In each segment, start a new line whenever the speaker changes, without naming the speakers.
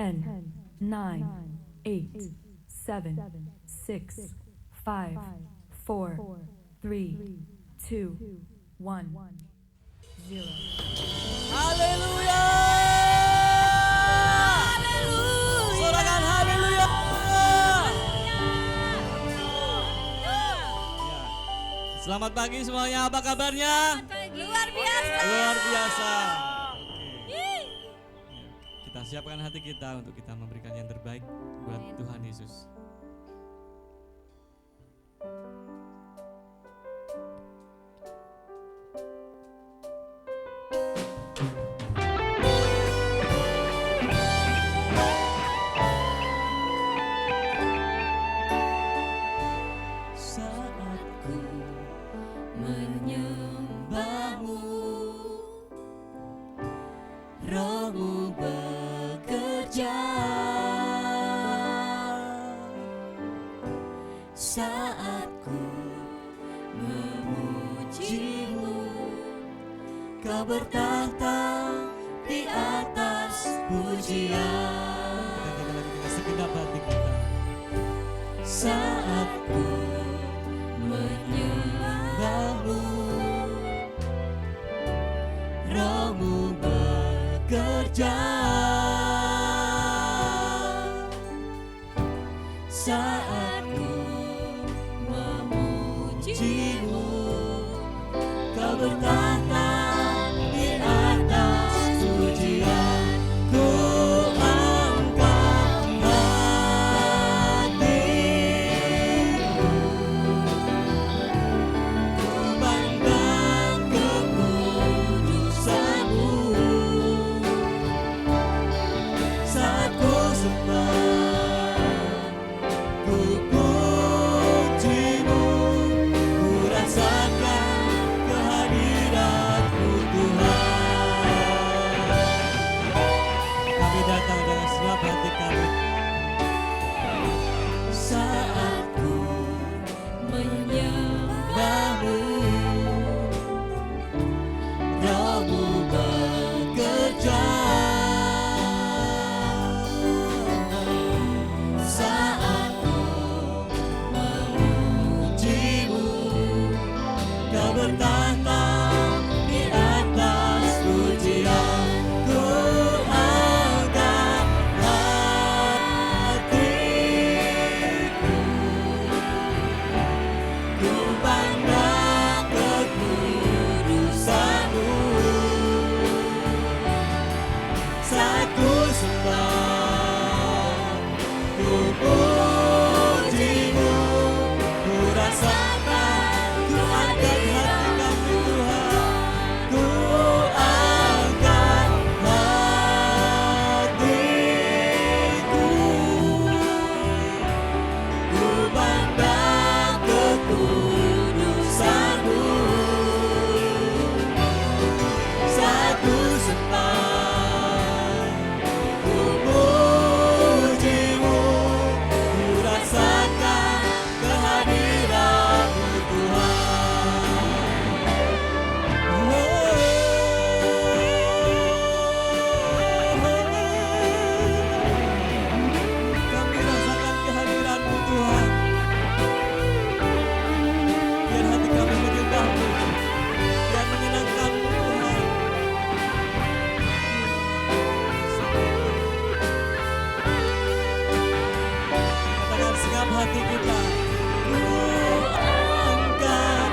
10, 9, 8, 7, 6, 5, 4, 3, 2, 1, 0.
Haleluya! Sorakan haleluya! Selamat pagi semuanya, apa kabarnya?
Luar biasa.
Luar biasa. Kita siapkan hati kita untuk kita memberikan yang terbaik buat Tuhan Yesus.
Kau bertahta di atas pujian.
Kita lagi dengan segenap hati kita.
Saat ku menyembahmu, Rohmu bekerja. Saat ku memujimu, Kau bertahta di atas pujian. Ku angkat hatiku, ku pandang kekudusan-Mu. Saat ku sembah, ku puji-Mu, ku rasakan kehadiran-Mu Tuhan.
Kami datang dengan segenap hati kami.
Saat ku menyembah-Mu, Roh-Mu bekerja. Saat ku memuji-Mu, Kau bertahta di atas pujian. Ku angkat hatiku, ku pandang kekudusan-Mu. Saat ku sembah, ku puji-Mu, ku rasakan kehadiran hati kami Tuhan. Ku angkat hatiku, ku pandang kekudusan-Mu. Saat ku sembah, ku puji-Mu, ku rasakan kehadiran-Mu Tuhan.
Kami rasakan kehadiran-Mu Tuhan. Biar hati kami menyembah-Mu, biar menyenangkan-Mu Tuhan. Katakan segenap hati kita.
Ku angkat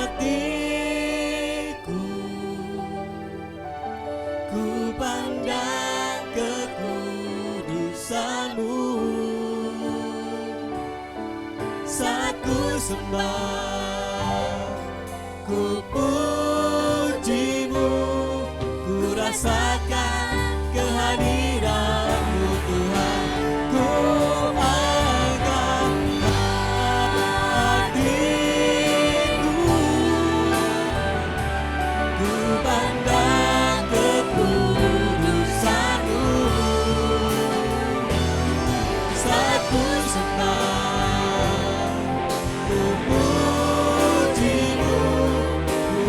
hatiku, ku pandang kekudusan-Mu. Saat ku sembah, ku puji-Mu, ku rasakan kehadiran-Mu Tuhan. Ku angkat hatiku, ku pandang kekudusan-Mu. Saat ku sembah, ku puji-Mu, ku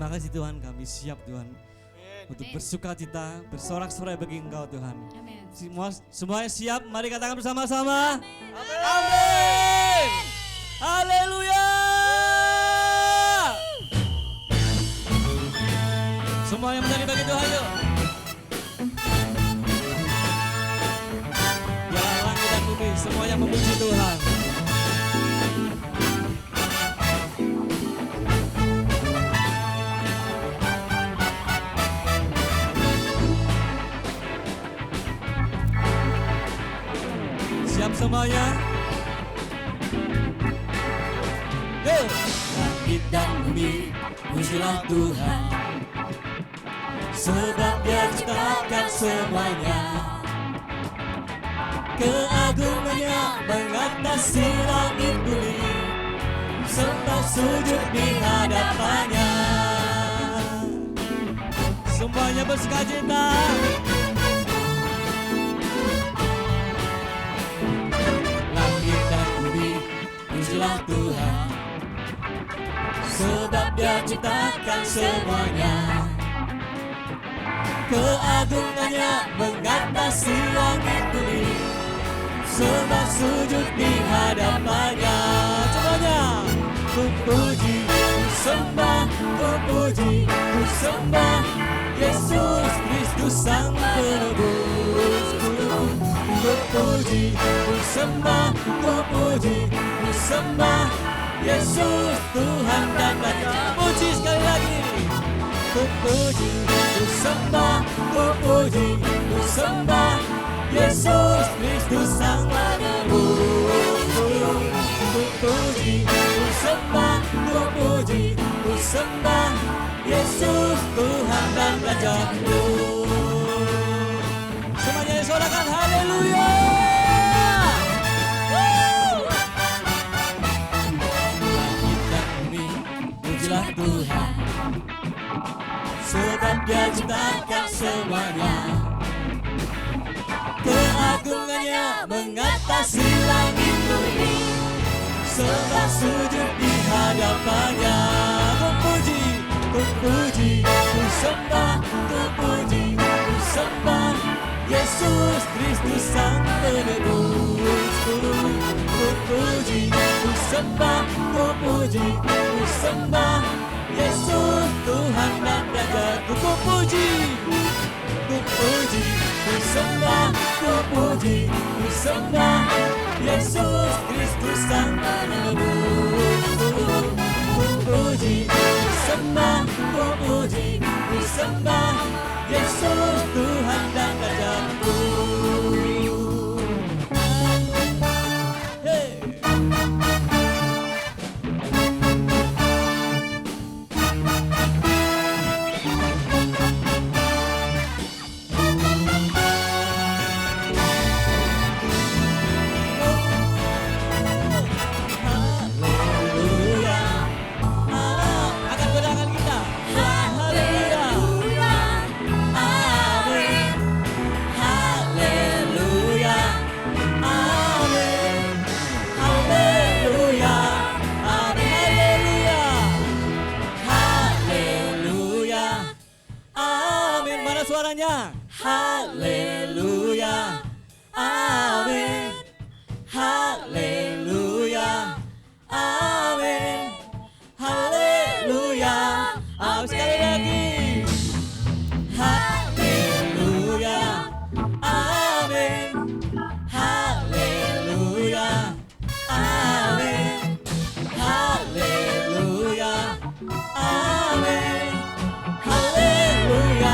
Terima kasih Tuhan, kami siap Tuhan untuk bersuka cita, bersorak-sorai bagi Engkau Tuhan.
Amin.
Semuanya siap, mari katakan bersama-sama. Amin. Haleluya. Semuanya menjadi bagi Tuhan yuk. Biar langit dan bumi semuanya memuji Tuhan. Siap semuanya? Yuk!
Langit dan bumi, pujilah Tuhan, sebab Dia ciptakan semuanya. Keagungannya mengatasi langit bumi, sembah sujud di hadapannya.
Semuanya bersukacita.
Langit dan bumi, pujilah Tuhan, sebab Dia ciptakan semuanya. Keagungannya mengatasi langit bumi, sembah sujud di hadapannya. Semuanya, ku puji, ku sembah, ku puji, ku sembah Yesus Kristus Sang Penebusku. Ku puji, ku sembah, ku puji, ku sembah Yesus Tuhan dan Raja. Puji sekali lagi. Ku puji, ku sembah, ku puji, ku sembah Yesus Kristus Sang Penebusku. Ku puji, ku sembah, ku puji, ku sembah Yesus Tuhan dan Rajaku.
Semuanya disorakan haleluya.
Langit dan bumi, pujilah Tuhan, sebab Dia ciptakan semuanya. Keagungannya mengatasi langit bumi, sembah sujud di hadapannya. Ku puji, ku puji, ku sembah, ku puji, ku sembah Yesus Kristus Sang Penebusku. Ku puji, ku sembah, ku puji, ku sembah Yesus Tuhan dan Rajaku. Ku puji, ku puji, ku sembah, ku puji, ku sembah Yesus Kristus Sang Penebusku. Ku puji, ku sembah, ku puji, ku sembah Yesus Tuhan dan Rajaku. Hey. Suaranya haleluya, amin, haleluya, amin, haleluya, amin. Sekali lagi haleluya, amin, haleluya, amin, haleluya, amin, haleluya. Hallelujah.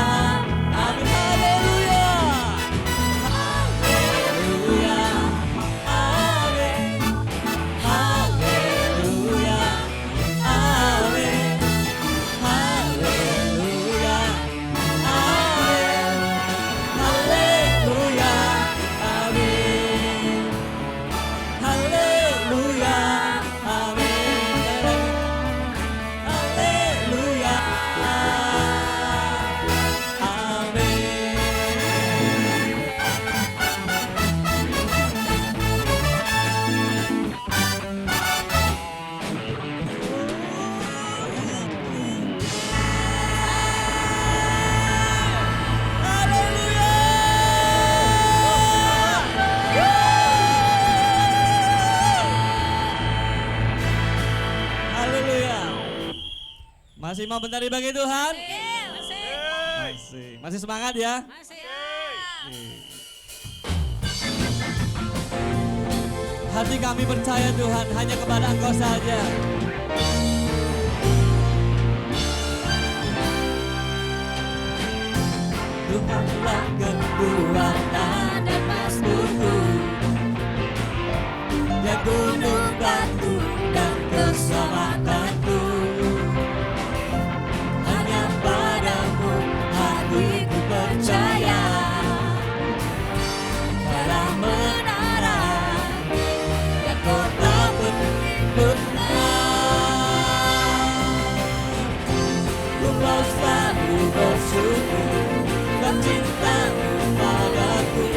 Masih mau bentar dibagi Tuhan?
Masih.
Masih semangat ya?
Masih.
Hati kami percaya Tuhan hanya kepada Engkau saja.
Tuhanlah kekuatan dan mazmurku, ya gunung batu dan keselamatanku. Hanya padamu hatiku percaya, dalam menara dan kota berbenah. Ku mau selalu bersyukur dan cintamu padaku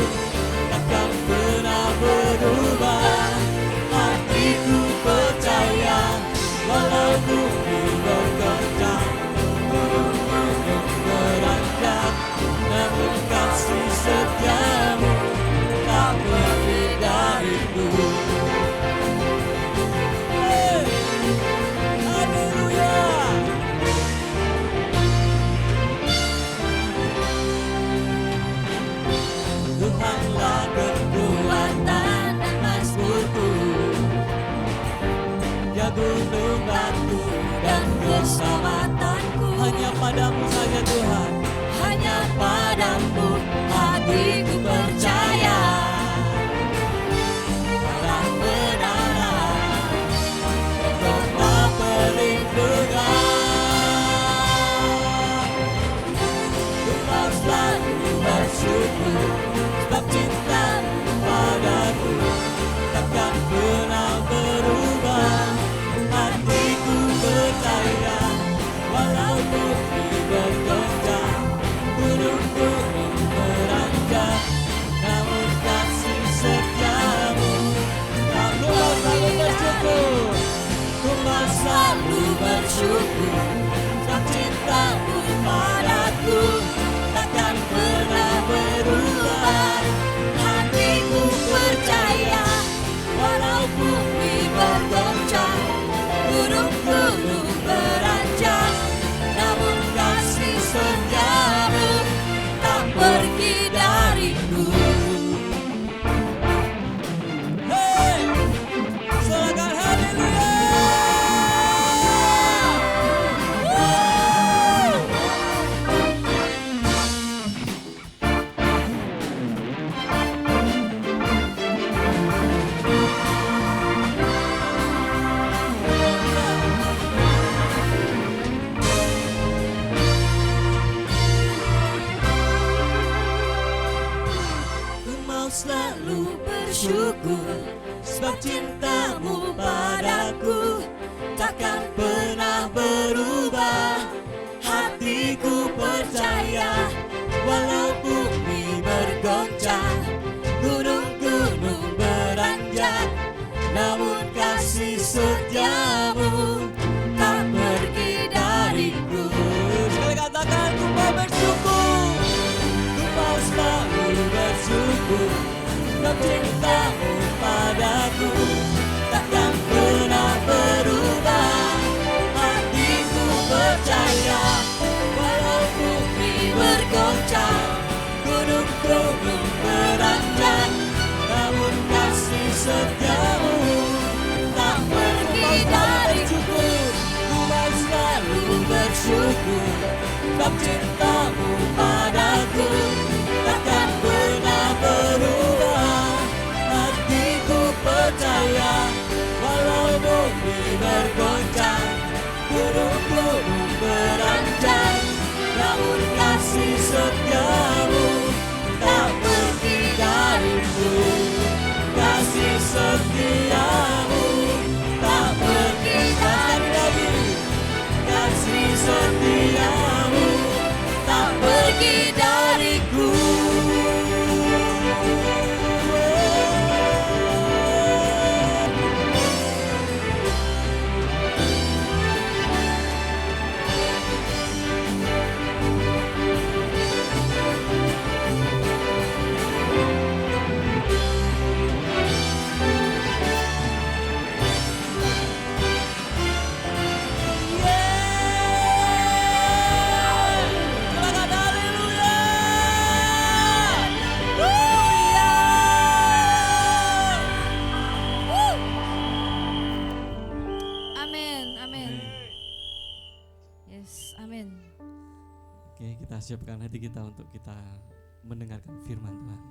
takkan pernah berubah. Hatiku percaya walau bumi bergoncang, gunung-gunung beranjak, namun kasih setiamu tak pergi dariku. Haleluya. Tuhanlah kekuatan dan mazmurku, ya gunung batu dan keselamatanku. Hanya padamu saja Tuhan, hanya padamu hatiku percaya. Dalam menara dan kota perlindungan, ku mau selalu bersyukur sebab cintamu padaku takkan pernah berubah. Hatiku percaya walau bumi bergoncang, gunung-gunung beranjak, namun kasih setiamu tak selalu bersyukur. Ku mau selalu bersyukur sebab cintamu padaku takkan pernah berubah. Hatiku percaya walau bumi bergoncang, gunung-gunung beranjak, namun kasih setiamu tak pergi dariku.
Hey, silakan haleluya.
Ku mau selalu bersyukur sebab cintamu padaku takkan pernah berubah. Hatiku percaya walau bumi bergoncang, gunung-gunung beranjak, namun kasih setiamu tak pergi dariku. Sekali katakan ku mau bersyukur, ku mau selalu bersyukur sebab cintamu padaku takkan pernah berubah. Hatiku percaya walau bumi bergoncang, gunung-gunung beranjak, namun kasih setiamu tak pergi dariku. Ku mau selalu bersyukur sebab cintamu padaku takkan pernah berubah. Hatiku percaya walau bumi bergoncang, gunung-gunung beranjak, namun kasih setiamu tak pergi dariku. Kasih setiamu tak pergi dariku. Kasih setiamu tak pergi dariku.
Oke, kita siapkan hati kita untuk kita mendengarkan firman Tuhan.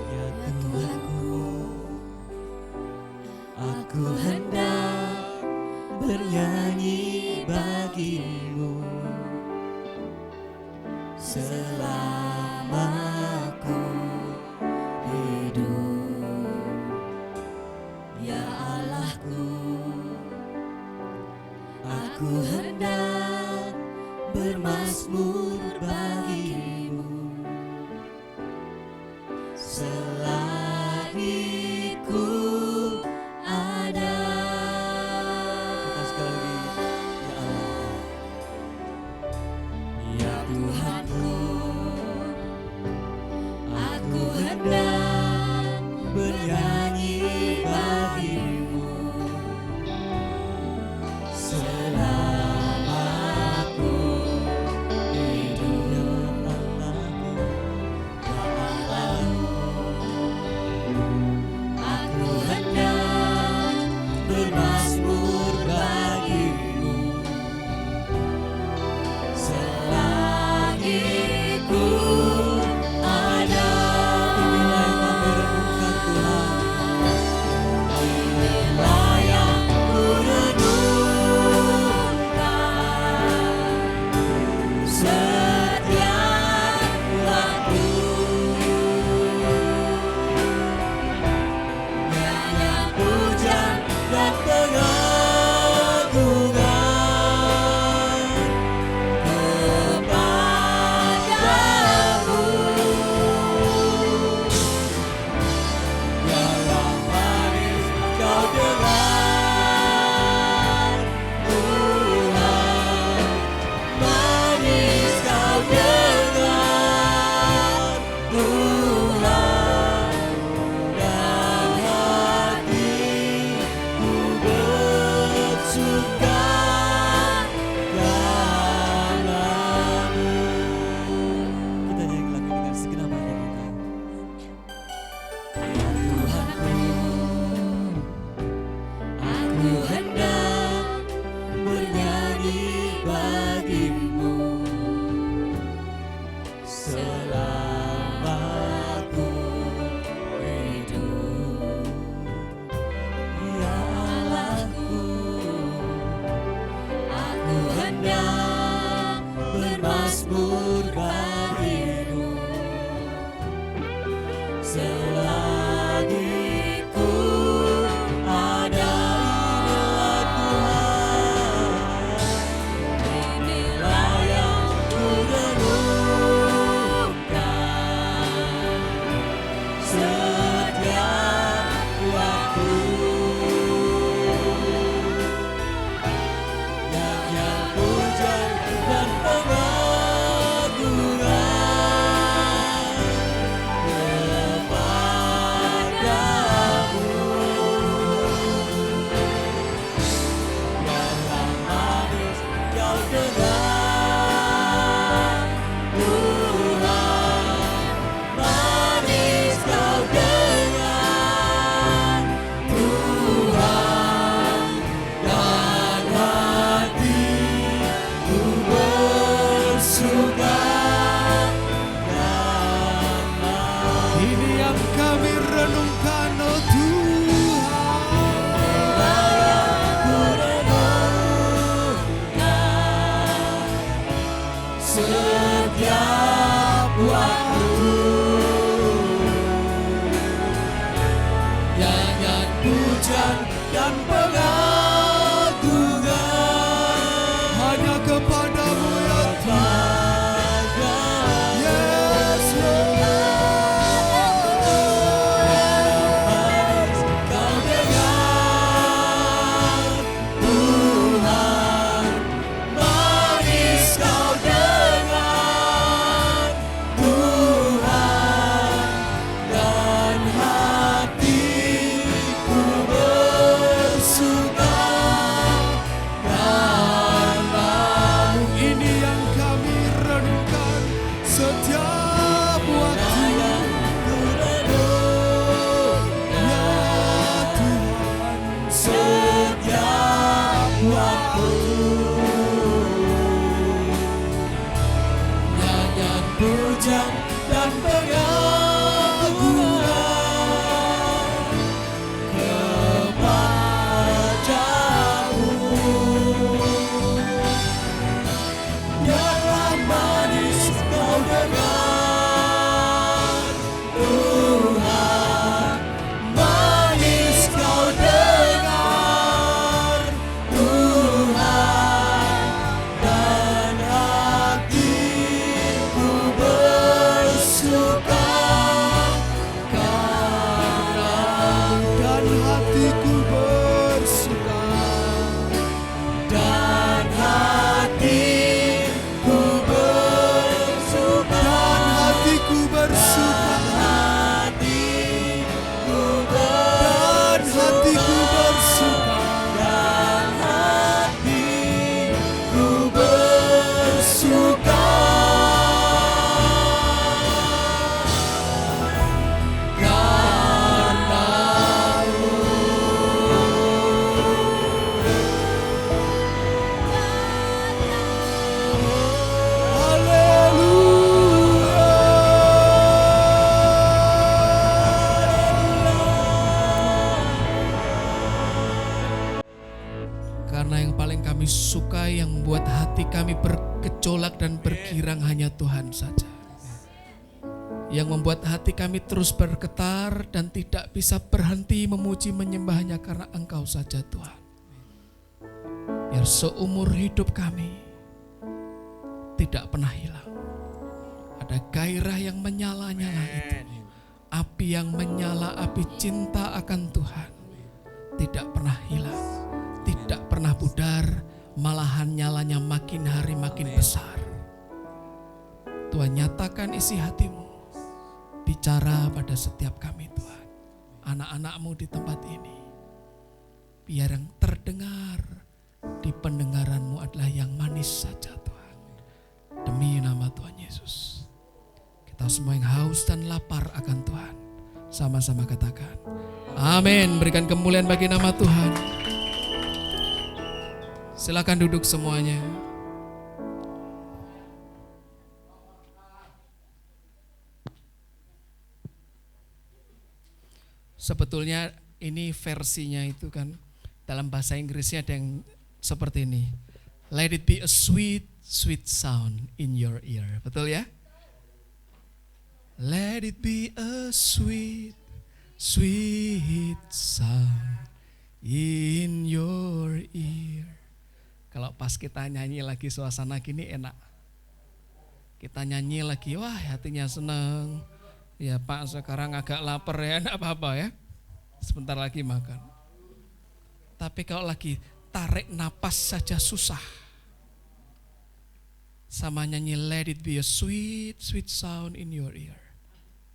Ya Tuhanku, aku hendak bernyanyi bagimu selama aku hidup. Ya Allahku, aku hendak bermazmur bagimu selagi ku ada.
Kita sekali lagi, ya Allah.
Ya Tuhanku, aku hendak bernyanyi bagimu selama aku hidup. Ya Allahku, aku hendak bermazmur bagimu selagi ku ada. Inilah yang ku renungkan setiap waktu. Nyanyian pujian dan pengagungan kepadamu. Biarlah manis kau dengar, Tuhan, manis kau dengar, Tuhan, dan hatiku bersuka padamu.
Kita nyanyi lagu dengan segenap hati kita.
Ya Tuhanku, aku hendak bernyanyi bagimu selama aku hidup. Ya Allahku, aku hendak bermazmur bagimu selagi ku ada. Inilah yang ku renungkan setiap waktu. Nyanyian pujian dan pengagungan kepadamu. Biarlah manis kau dengar, Tuhan, manis kau dengar, Tuhan, dan hatiku bersuka karena
Ini yang kami renungkan, oh Tuhan.
ku renungkan setiap waktu. Nyanyian pujian dan pengagungan
Hanya kepadamu ya Tuhan.
padamu.
Yes, Lord.
Manis kau dengar, Tuhan, manis kau dengar, Tuhan, dan hatiku
kami suka, yang membuat hati kami bergejolak dan bergirang hanya Tuhan saja. Yang membuat hati kami terus bergetar dan tidak bisa berhenti memuji menyembahnya karena Engkau saja Tuhan. Biar seumur hidup kami tidak pernah hilang. Ada gairah yang menyala-nyala itu. Api yang menyala, api cinta akan Tuhan. Tidak pernah hilang, tidak pernah pudar, malahan nyalanya makin hari makin besar. Tuhan, nyatakan isi hatimu. Bicara pada setiap kami Tuhan, anak-anak-Mu di tempat ini. Biar yang terdengar di pendengaran-Mu adalah yang manis saja Tuhan. Demi nama Tuhan Yesus. Kita semua yang haus dan lapar akan Tuhan, sama-sama katakan amin. Berikan kemuliaan bagi nama Tuhan. Silakan duduk semuanya. Sebetulnya ini versinya itu kan, dalam bahasa Inggrisnya ada yang seperti ini. Let it be a sweet, sweet sound in your ear. Betul ya? Let it be a sweet, sweet sound in your ear. Kalau pas kita nyanyi lagi suasana gini enak. Kita nyanyi lagi, wah hatinya senang. Ya Pak, sekarang agak lapar ya, enggak apa-apa ya. Sebentar lagi makan. Tapi kalau lagi tarik napas saja susah. Sama nyanyi let it be a sweet, sweet sound in your ear.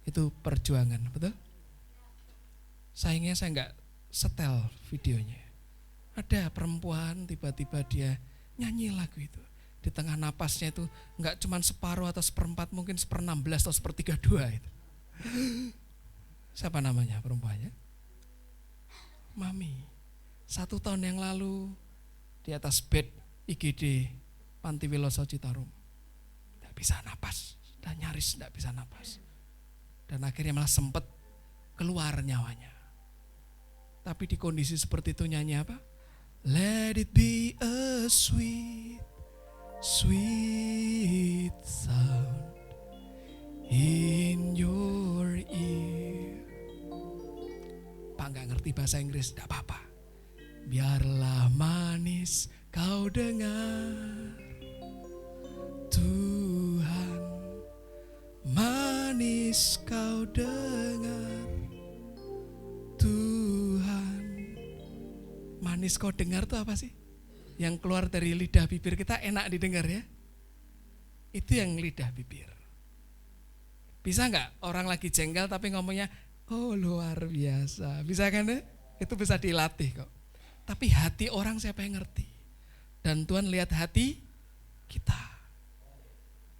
Itu perjuangan, betul? Sayangnya saya enggak setel videonya. Ada perempuan tiba-tiba dia nyanyi lagu itu. Di tengah napasnya itu enggak cuma separuh atau seperempat, mungkin 1/16 atau 1/32 itu. Siapa namanya perempuannya? Mami. 1 tahun yang lalu di atas bed IGD Panti Wiloso Citarum. Tidak bisa napas, dan nyaris tidak bisa napas. Dan akhirnya malah sempat keluar nyawanya. Tapi di kondisi seperti itu nyanyi apa? Let it be a sweet, sweet sound in your ear. Pak nggak ngerti bahasa Inggris, nggak apa-apa. Biarlah manis kau dengar, Tuhan, manis kau dengar, Tuhan. Manis kau dengar tuh apa sih? Yang keluar dari lidah bibir kita enak didengar ya? Itu yang lidah bibir. Bisa nggak orang lagi jengkel tapi ngomongnya, oh luar biasa. Bisa kan ya? Itu bisa dilatih kok. Tapi hati orang siapa yang ngerti? Dan Tuhan lihat hati kita.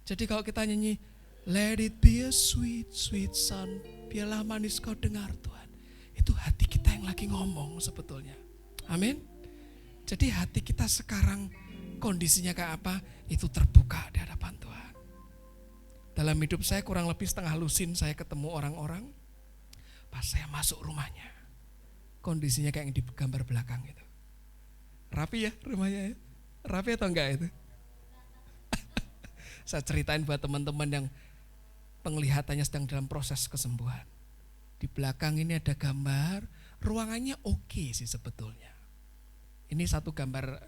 Jadi kalau kita nyanyi, let it be a sweet, sweet sound. Biarlah manis kau dengar Tuhan. Itu hati kita yang lagi ngomong sebetulnya. Amin. Jadi hati kita sekarang kondisinya kayak apa? Itu terbuka di hadapan Tuhan. Dalam hidup saya kurang lebih setengah lusin saya ketemu orang-orang. Pas saya masuk rumahnya, kondisinya kayak yang di gambar belakang itu. Rapi ya rumahnya ya? Rapi atau enggak itu? Saya ceritain buat teman-teman yang penglihatannya sedang dalam proses kesembuhan. Di belakang ini ada gambar, ruangannya oke sih sebetulnya. Ini satu gambar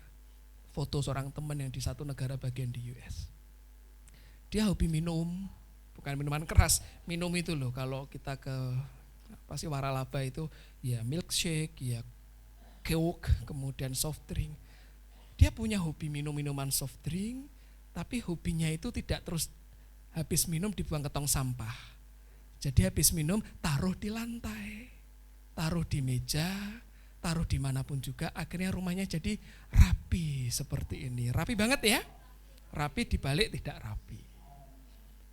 foto seorang teman yang di satu negara bagian di US. Dia hobi minum, bukan minuman keras, minum itu loh kalau kita ke pasti waralaba itu ya milkshake, ya Coke, kemudian soft drink. Dia punya hobi minum minuman soft drink, tapi hobinya itu tidak terus habis minum dibuang ke tong sampah. Jadi habis minum taruh di lantai, taruh di meja, taruh dimanapun juga, akhirnya rumahnya jadi rapi seperti ini. Rapi banget ya, rapi dibalik tidak rapi.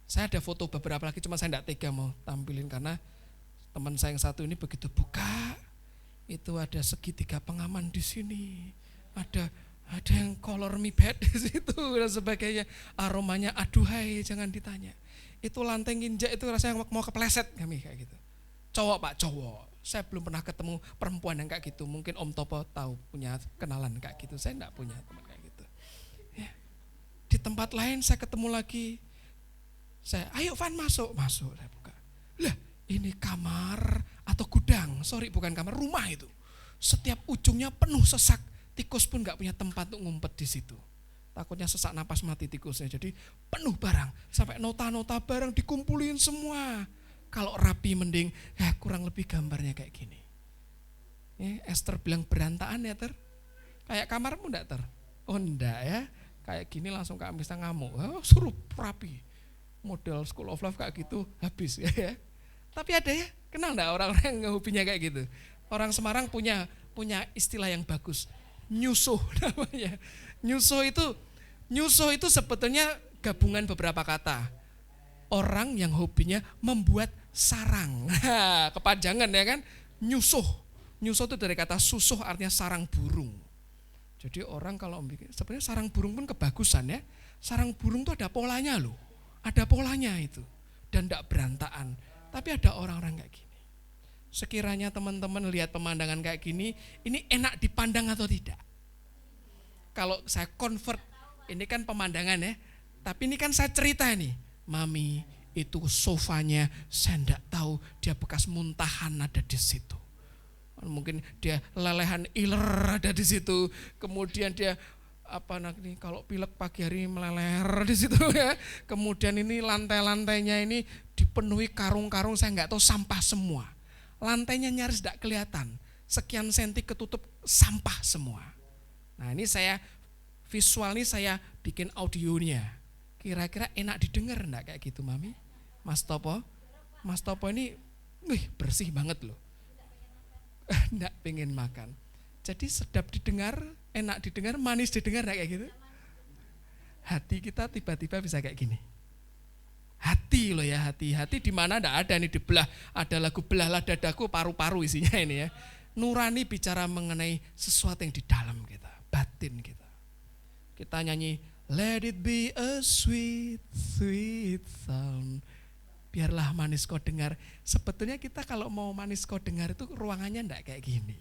Saya ada foto beberapa lagi, cuma saya tidak tega mau tampilin karena teman saya yang satu ini begitu buka, itu ada segitiga pengaman di sini, ada yang color me bed di situ dan sebagainya. Aromanya aduhai jangan ditanya. Itu lantai nginjak itu rasanya mau kepleset kami kayak gitu. Cowok Pak, cowok. Saya belum pernah ketemu perempuan yang kayak gitu. Mungkin Om Topo tahu punya kenalan kayak gitu. Saya enggak punya teman kayak gitu. Di tempat lain saya ketemu lagi. Saya, ayo Van masuk. Saya buka. Lah, ini kamar atau gudang. Sorry, bukan kamar, rumah itu. Setiap ujungnya penuh sesak. Tikus pun gak punya tempat untuk ngumpet di situ. Takutnya sesak napas mati tikusnya. Jadi penuh barang. Sampai nota-nota barang dikumpulin semua. Kalau rapi mending, kurang lebih gambarnya kayak gini. Esther bilang berantakan ya Ter? Kayak kamarmu enggak Ter? Oh enggak ya. Kayak gini langsung Kak Amista ngamuk. Suruh rapi. Model School of Life kayak gitu habis ya. Tapi ada ya, kenal enggak orang-orang yang hobinya kayak gitu? Orang Semarang punya istilah yang bagus. Nyusuh namanya. Nyusuh itu sebetulnya gabungan beberapa kata. Orang yang hobinya membuat sarang. Kepanjangan ya kan? Nyusuh. Nyusuh itu dari kata susuh artinya sarang burung. Jadi orang kalau bikin, sebenarnya sarang burung pun kebagusan ya. Sarang burung itu ada polanya loh. Ada polanya itu. Dan tidak berantakan. Tapi ada orang-orang kayak gini. Sekiranya teman-teman lihat pemandangan kayak gini, ini enak dipandang atau tidak? Kalau saya convert, ini kan pemandangan ya. Tapi ini kan saya cerita nih. Mami, itu sofanya saya tidak tahu dia bekas muntahan ada di situ. Mungkin dia lelehan iler ada di situ. Kemudian dia kalau pilek pagi hari meleler di situ ya. Kemudian ini lantai-lantainya ini dipenuhi karung-karung saya nggak tahu sampah semua. Lantainya nyaris tidak kelihatan. Sekian senti ketutup sampah semua. Nah ini visual ini saya bikin audionya. Kira-kira enak didengar enggak kayak gitu Mami? Mas Topo? Mas Topo ini bersih banget loh. Enggak pengen makan. Jadi sedap didengar, enak didengar, manis didengar enggak kayak gitu? Hati kita tiba-tiba bisa kayak gini. Hati loh ya, hati di mana enggak ada nih dibelah. Ada lagu belahlah dadaku paru-paru isinya ini ya. Nurani bicara mengenai sesuatu yang di dalam kita, batin kita. Kita nyanyi let it be a sweet, sweet sound. Biarlah manis kau dengar. Sebetulnya kita kalau mau manis kau dengar itu ruangannya enggak kayak gini.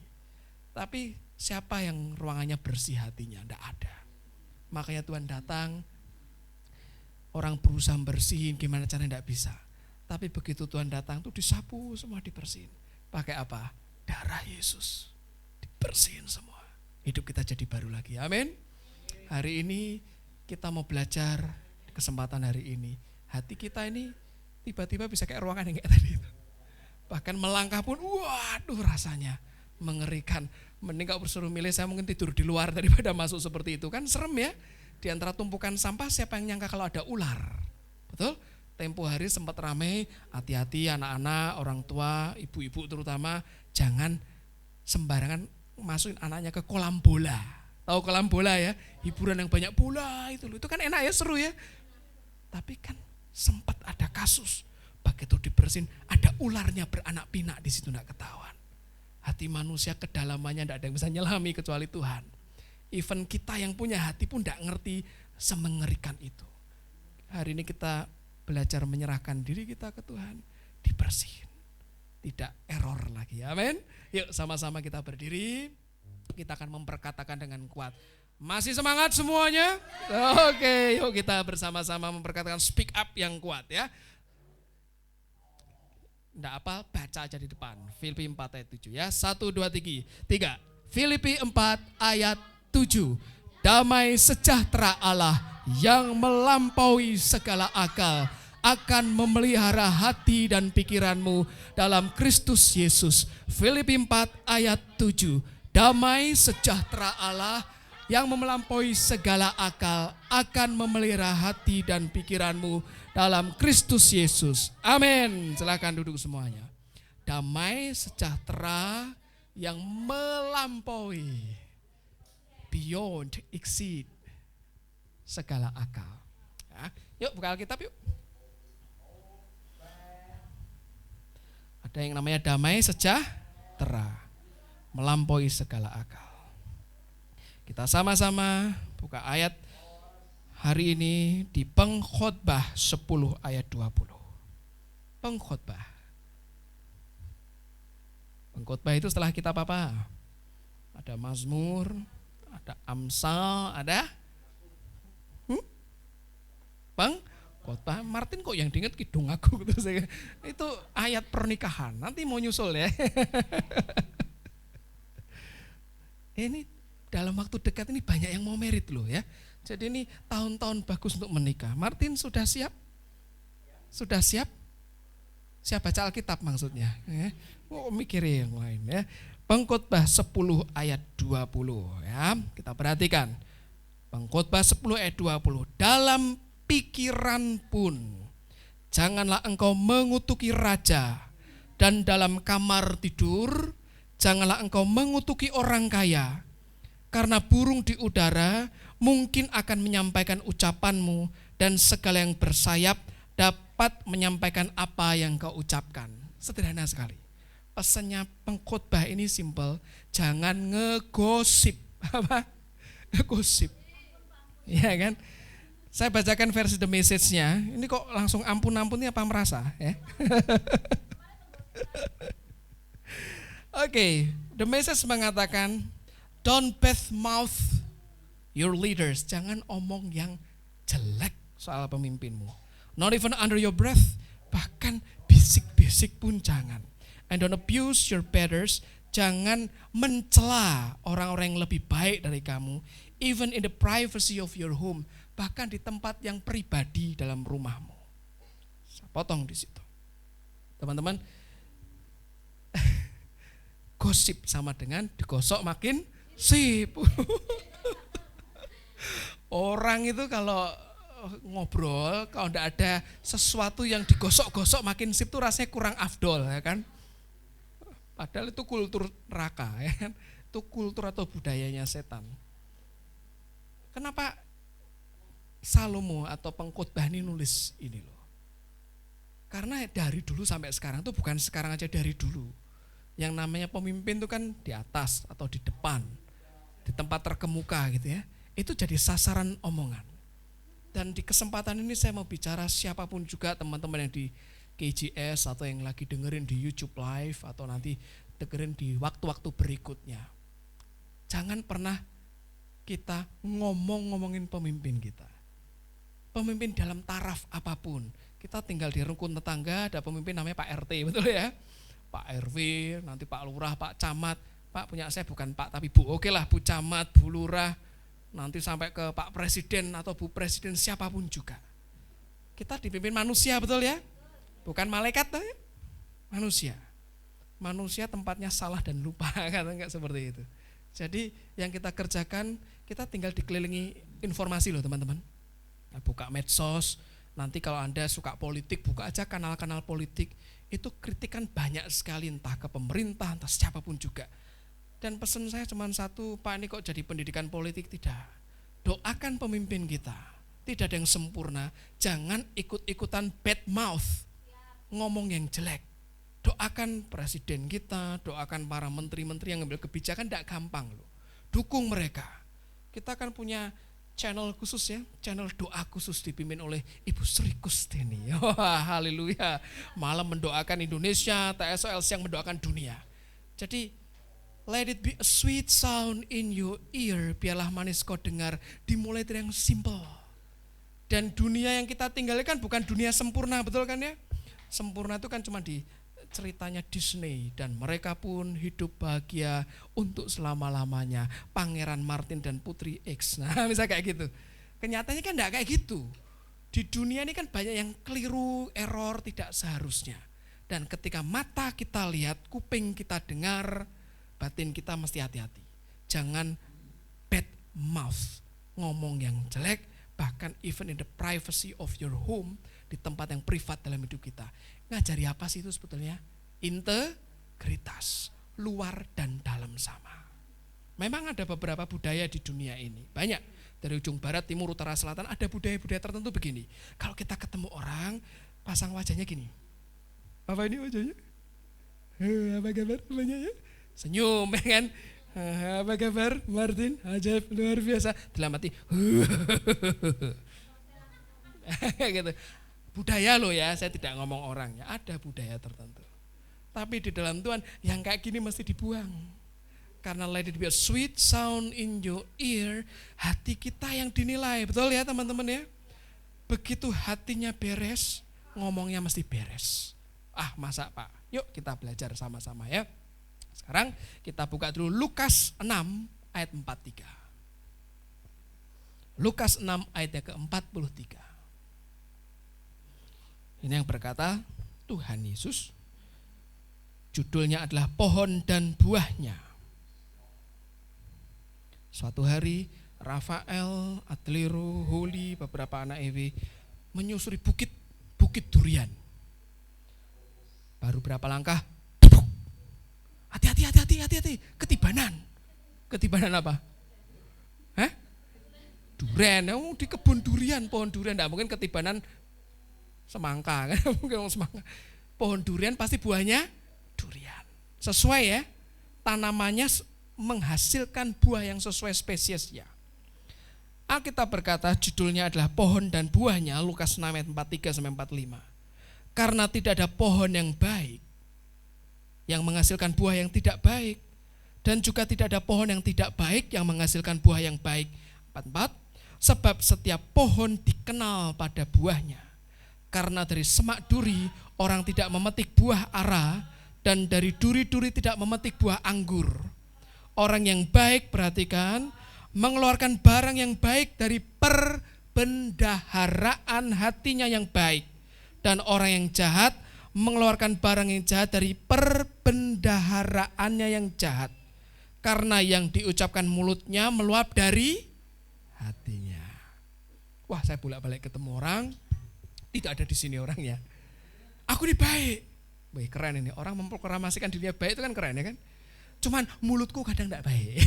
Tapi siapa yang ruangannya bersih hatinya? Enggak ada. Makanya Tuhan datang, orang berusaha bersihin gimana caranya enggak bisa. Tapi begitu Tuhan datang tuh disapu semua, dibersihin. Pakai apa? Darah Yesus. Dibersihin semua. Hidup kita jadi baru lagi. Amin. Hari ini kita mau belajar kesempatan hari ini. Hati kita ini tiba-tiba bisa kayak ruangan yang kayak tadi itu. Bahkan melangkah pun, waduh rasanya mengerikan. Mending kalau bersuruh milih saya mungkin tidur di luar daripada masuk seperti itu. Kan serem ya. Di antara tumpukan sampah siapa yang nyangka kalau ada ular. Betul? Tempo hari sempat ramai, hati-hati anak-anak, orang tua, ibu-ibu terutama. Jangan sembarangan masukin anaknya ke kolam bola. Tahu kolam bola ya? Hiburan yang banyak bola itu loh. Itu kan enak ya, seru ya. Tapi kan sempat ada kasus. Begitu dibersihin, ada ularnya beranak pinak di situ enggak ketahuan. Hati manusia kedalamannya enggak ada yang bisa nyelami kecuali Tuhan. Even kita yang punya hati pun enggak ngerti semengerikan itu. Hari ini kita belajar menyerahkan diri kita ke Tuhan, dibersihin. Tidak error lagi. Amin. Yuk sama-sama kita berdiri. Kita akan memperkatakan dengan kuat. Masih semangat semuanya? Oke, yuk kita bersama-sama memperkatakan speak up yang kuat ya. Enggak apa, baca aja di depan. Filipi 4 ayat 7 ya. 1, 2, 3. Filipi 4 ayat 7. Damai sejahtera Allah yang melampaui segala akal akan memelihara hati dan pikiranmu dalam Kristus Yesus. Filipi 4 ayat 7. Damai sejahtera Allah yang melampaui segala akal akan memelihara hati dan pikiranmu dalam Kristus Yesus. Amin. Silakan duduk semuanya. Damai sejahtera yang melampaui, beyond, exceed segala akal. Ya, yuk buka Alkitab yuk. Ada yang namanya damai sejahtera, melampaui segala akal. Kita sama-sama buka ayat hari ini di Pengkhotbah 10 ayat 20. Pengkhotbah. Pengkhotbah itu setelah kitab apa? Ada Mazmur, ada Amsal, ada pengkhotbah. Martin kok yang diinget kidung aku gitu. Itu ayat pernikahan. Nanti mau nyusul ya. Ini dalam waktu dekat ini banyak yang mau merit loh ya. Jadi ini tahun-tahun bagus untuk menikah. Martin sudah siap? Sudah siap? Siap baca Alkitab maksudnya. Oh, mikirin yang lain ya. Pengkhotbah 10 ayat 20 ya. Kita perhatikan. Pengkhotbah 10 ayat 20. Dalam pikiran pun janganlah engkau mengutuki raja, dan dalam kamar tidur janganlah engkau mengutuki orang kaya. Karena burung di udara mungkin akan menyampaikan ucapanmu, dan segala yang bersayap dapat menyampaikan apa yang kau ucapkan. Sederhana sekali. Pesannya pengkhotbah ini simple, jangan ngegosip. Apa? Ngegosip. Ya kan? Saya bacakan versi The Message-nya. Ini kok langsung ampun-ampun ini apa merasa? Ya? Oke, The Message mengatakan, don't badmouth your leaders. Jangan omong yang jelek soal pemimpinmu. Not even under your breath, bahkan bisik-bisik pun jangan. And don't abuse your betters, jangan mencela orang-orang yang lebih baik dari kamu, even in the privacy of your home, bahkan di tempat yang pribadi dalam rumahmu. Saya potong di situ. Teman-teman, gosip sama dengan digosok makin sip. Orang itu kalau ngobrol, kalau tidak ada sesuatu yang digosok-gosok makin sip tuh rasanya kurang afdol ya kan. Padahal itu kultur neraka ya kan. Itu kultur atau budayanya setan. Kenapa Salomo atau pengkhotbah ini nulis ini loh? Karena dari dulu sampai sekarang tuh bukan sekarang aja, dari dulu. Yang namanya pemimpin tuh kan di atas atau di depan, di tempat terkemuka gitu ya. Itu jadi sasaran omongan. Dan di kesempatan ini saya mau bicara siapapun juga, teman-teman yang di KJS atau yang lagi dengerin di YouTube Live atau nanti dengerin di waktu-waktu berikutnya. Jangan pernah kita ngomongin pemimpin kita. Pemimpin dalam taraf apapun. Kita tinggal di rukun tetangga, ada pemimpin namanya Pak RT, betul ya? Pak RW, nanti Pak Lurah, Pak Camat. Pak punya saya bukan Pak tapi Bu, oke lah Bu Camat, Bu Lurah. Nanti sampai ke Pak Presiden atau Bu Presiden, siapapun juga. Kita dipimpin manusia, betul ya? Bukan malaikat, ya? Manusia. Manusia tempatnya salah dan lupa, kan enggak seperti itu. Jadi yang kita kerjakan, kita tinggal dikelilingi informasi loh teman-teman. Nah, buka medsos, nanti kalau Anda suka politik, buka aja kanal-kanal politik. Itu kritikan banyak sekali, entah ke pemerintah, entah siapapun juga. Dan pesan saya cuma satu, Pak, ini kok jadi pendidikan politik? Tidak. Doakan pemimpin kita. Tidak ada yang sempurna. Jangan ikut-ikutan bad mouth, ngomong yang jelek. Doakan presiden kita, doakan para menteri-menteri yang ngambil kebijakan, tidak gampang loh. Dukung mereka. Kita kan punya channel khusus ya, channel doa khusus dipimpin oleh Ibu Sri Kusteni. Wah, haleluya. Malam mendoakan Indonesia, TSOL yang mendoakan dunia. Jadi let it be a sweet sound in your ear. Biarlah manis kau dengar. Dimulai dari yang simple. Dan dunia yang kita tinggalkan bukan dunia sempurna, betul kan ya? Sempurna itu kan cuma di ceritanya Disney. Dan mereka pun hidup bahagia untuk selama-lamanya. Pangeran Martin dan Putri X. Nah misalnya kayak gitu. Kenyataannya kan enggak kayak gitu. Di dunia ini kan banyak yang keliru, error, tidak seharusnya. Dan ketika mata kita lihat, kuping kita dengar, batin kita mesti hati-hati. Jangan bad mouth, ngomong yang jelek, bahkan even in the privacy of your home, di tempat yang privat dalam hidup kita. Ngajari apa sih itu sebetulnya? Integritas, luar dan dalam sama. Memang ada beberapa budaya di dunia ini, banyak. Dari ujung barat, timur, utara, selatan, ada budaya-budaya tertentu begini. Kalau kita ketemu orang, pasang wajahnya gini. Apa ini wajahnya? Apa kabar namanya ya? Senyum ya kan? Apa kabar Martin? Ajaib, luar biasa. Dalam hati gitu. Budaya loh ya, saya tidak ngomong orangnya. Ada budaya tertentu. Tapi di dalam Tuhan yang kayak gini mesti dibuang. Karena let it be a sweet sound in your ear. Hati kita yang dinilai, betul ya teman-teman ya? Begitu hatinya beres, ngomongnya mesti beres. Ah, masa Pak? Yuk kita belajar sama-sama ya. Sekarang kita buka dulu Lukas 6 ayat 43. Lukas 6 ayatnya ke-43. Ini yang berkata Tuhan Yesus. Judulnya adalah pohon dan buahnya. Suatu hari Rafael, Adlero, Holi, beberapa anak EW menyusuri bukit durian. Baru berapa langkah, hati-hati, ketibanan. Ketibanan apa? Hah? Durian, di kebun durian, pohon durian, enggak mungkin ketibanan semangka, kan? Mungkin semangka. Pohon durian pasti buahnya durian. Sesuai ya, tanamannya menghasilkan buah yang sesuai spesiesnya. Alkitab berkata judulnya adalah pohon dan buahnya, Lukas 6 ayat 43 sampai 45. Karena tidak ada pohon yang baik yang menghasilkan buah yang tidak baik, dan juga tidak ada pohon yang tidak baik yang menghasilkan buah yang baik. 44. Sebab setiap pohon dikenal pada buahnya. Karena dari semak duri orang tidak memetik buah ara, dan dari duri-duri tidak memetik buah anggur. Orang yang baik, perhatikan, mengeluarkan barang yang baik dari perbendaharaan hatinya yang baik, dan orang yang jahat mengeluarkan barang yang jahat dari perbendaharaannya yang jahat, karena yang diucapkan mulutnya meluap dari hatinya. Wah, saya bolak-balik ketemu orang, tidak ada di sini orangnya. Aku ini baik. Wih, keren ini, orang memproklamasikan dirinya baik itu kan keren ya kan. Cuman mulutku kadang tidak baik.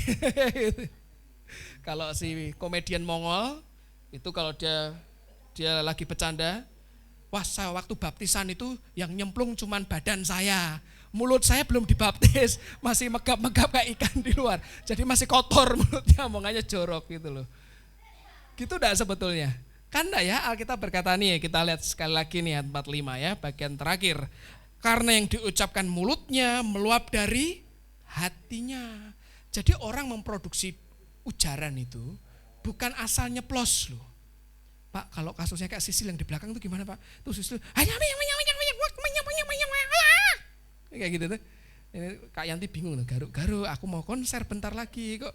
Kalau si komedian Mongol itu kalau dia lagi bercanda, wah saya waktu baptisan itu yang nyemplung cuman badan saya, mulut saya belum dibaptis, masih megap-megap kayak ikan di luar, jadi masih kotor mulutnya, omongannya jorok gitu loh. Gitu enggak sebetulnya? Kan enggak ya, Alkitab berkata nih, kita lihat sekali lagi nih ayat 45 ya, bagian terakhir. Karena yang diucapkan mulutnya meluap dari hatinya. Jadi orang memproduksi ujaran itu bukan asal nyeplos loh. Pak, kalau kasusnya kayak Sisil yang di belakang itu gimana Pak? Tuh Sisil, kayak gitu tuh. Ini Kak Yanti bingung loh, garu, aku mau konser bentar lagi kok.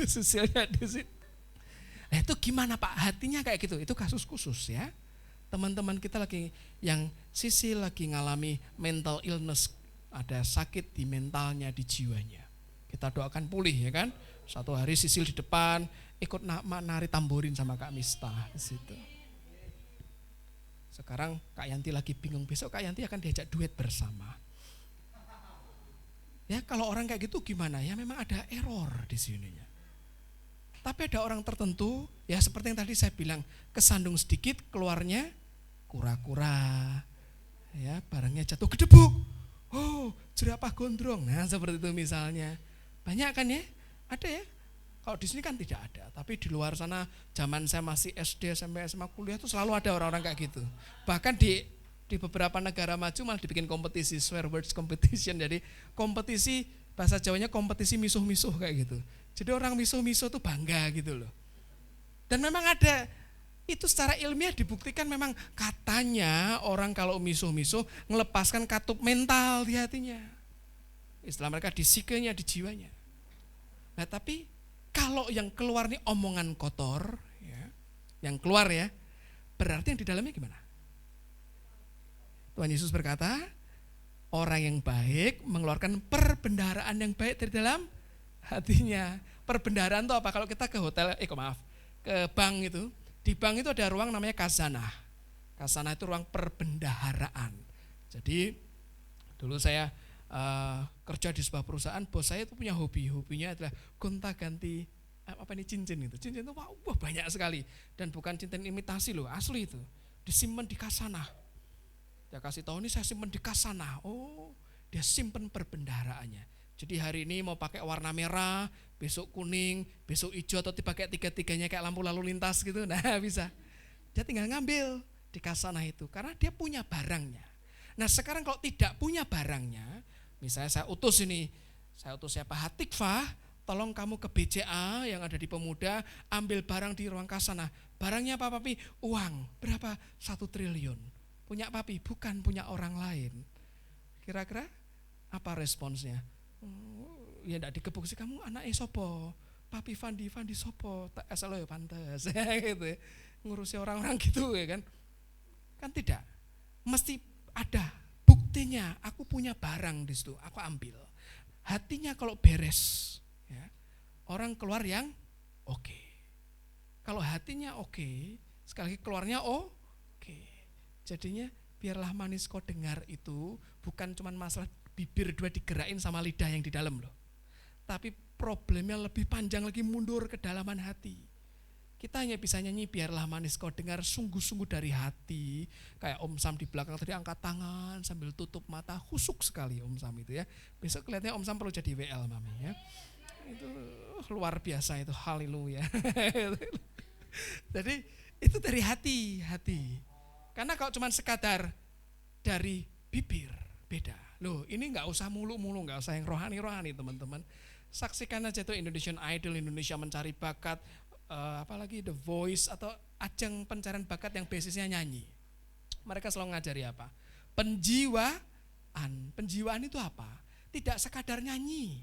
Sisilnya di sini. Nah itu gimana Pak? Hatinya kayak gitu, itu kasus khusus ya. Teman-teman kita lagi yang Sisil lagi ngalami mental illness, ada sakit di mentalnya, di jiwanya. Kita doakan pulih ya kan. Satu hari Sisil di depan ikut nari tamborin sama Kak Mista di situ. Sekarang Kak Yanti lagi bingung, besok Kak Yanti akan diajak duet bersama. Ya kalau orang kayak gitu gimana ya, memang ada error di sininya. Tapi ada orang tertentu ya seperti yang tadi saya bilang, kesandung sedikit keluarnya kura-kura. Ya, barangnya jatuh gedebuk. Oh, jerapah gondrong. Nah, seperti itu misalnya. Banyak kan ya? Ada ya? Kalau di sini kan tidak ada, tapi di luar sana zaman saya masih SD sampai SMA kuliah itu selalu ada orang-orang kayak gitu. Bahkan di beberapa negara maju malah dibikin kompetisi, swear words competition. Jadi kompetisi bahasa Jawanya kompetisi misuh-misuh kayak gitu. Jadi orang misuh-misuh tuh bangga gitu loh. Dan memang ada, itu secara ilmiah dibuktikan memang katanya orang kalau misuh-misuh melepaskan katup mental di hatinya. Istilah mereka di psikenya, di jiwanya. Nah tapi kalau yang keluar nih omongan kotor, ya, yang keluar ya, berarti yang di dalamnya gimana? Tuhan Yesus berkata, orang yang baik mengeluarkan perbendaharaan yang baik dari dalam hatinya. Perbendaharaan itu apa? Kalau kita ke hotel, ke bank itu, di bank itu ada ruang namanya khazanah. Khazanah itu ruang perbendaharaan. Jadi dulu saya kerja di sebuah perusahaan, bos saya itu punya hobinya adalah gonta-ganti cincin itu. Cincin itu wah banyak sekali dan bukan cincin imitasi loh, asli itu. Disimpan di khazanah. Dia kasih tahu ini saya simpan di khazanah. Oh, dia simpan perbendaharaannya. Jadi hari ini mau pakai warna merah, besok kuning, besok hijau atau dipakai tiga-tiganya kayak lampu lalu lintas gitu. Nah, bisa. Dia tinggal ngambil di khazanah itu karena dia punya barangnya. Nah, sekarang kalau tidak punya barangnya, misalnya saya utus siapa Hatikfah tolong kamu ke BCA yang ada di Pemuda, ambil barang di ruang kas sana. Barangnya apa papi? Uang. Berapa? 1 triliun. Punya papi? Bukan, punya orang lain. Kira-kira apa responsnya? Ya enggak dikebuk sih, kamu anak sopo? Papi Fandi sopo? Tak asal ya pantes gitu ya. Ngurusi orang-orang gitu ya kan. Kan tidak. Mesti ada buktinya, aku punya barang di situ, aku ambil. Hatinya kalau beres, ya, orang keluar yang oke. Kalau hatinya oke, sekali lagi keluarnya oke. Jadinya biarlah manis kau dengar itu bukan cuma masalah bibir dua digerakin sama lidah yang di dalam loh. Tapi problemnya lebih panjang lagi, mundur ke dalaman hati. Kita hanya bisa nyanyi biarlah manis kau dengar sungguh-sungguh dari hati. Kayak Om Sam di belakang tadi angkat tangan sambil tutup mata, khusuk sekali Om Sam itu ya. Besok kelihatannya Om Sam perlu jadi WL mami ya. Itu luar biasa itu, haleluya. Jadi itu dari hati. Karena kalau cuma sekadar dari bibir beda. Loh ini gak usah mulu-mulu, gak usah yang rohani-rohani teman-teman. Saksikan aja tuh Indonesian Idol, Indonesia Mencari Bakat, apalagi The Voice atau ajang pencarian bakat yang basisnya nyanyi. Mereka selalu ngajari apa? Penjiwaan. Penjiwaan itu apa? Tidak sekadar nyanyi,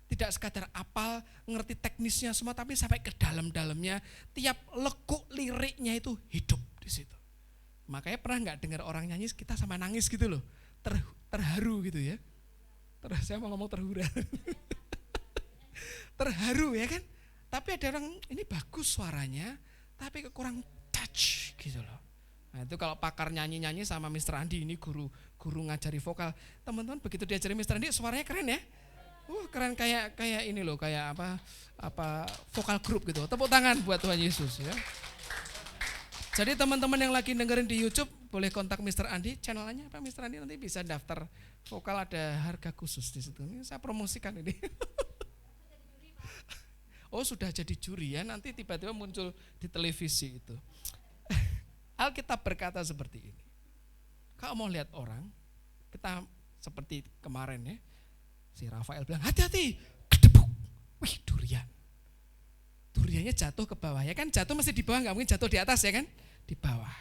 tidak sekadar apal, ngerti teknisnya semua, tapi sampai ke dalam-dalamnya, tiap lekuk liriknya itu hidup di situ. Makanya pernah nggak dengar orang nyanyi kita sama nangis gitu loh, terharu gitu ya. Saya mau ngomong terhura, terharu ya kan. Tapi ada orang ini bagus suaranya, tapi kurang touch gitu loh. Nah itu kalau pakar nyanyi-nyanyi sama Mr. Andi, ini guru ngajari vokal. Teman-teman begitu diajari Mr. Andi suaranya keren ya. Keren kayak ini loh, kayak apa vokal grup gitu. Tepuk tangan buat Tuhan Yesus ya. Jadi teman-teman yang lagi dengerin di YouTube boleh kontak Mr. Andi, channelnya apa Mr. Andi, nanti bisa daftar vokal, ada harga khusus di situ. Ini saya promosikan ini. Oh sudah jadi juri ya, nanti tiba-tiba muncul di televisi itu. Alkitab berkata seperti ini. Kalau mau lihat orang, kita seperti kemarin ya, si Rafael bilang hati-hati, kedebuk, wih durian. Duriannya jatuh ke bawah, ya kan jatuh mesti di bawah, gak mungkin jatuh di atas ya kan, di bawah.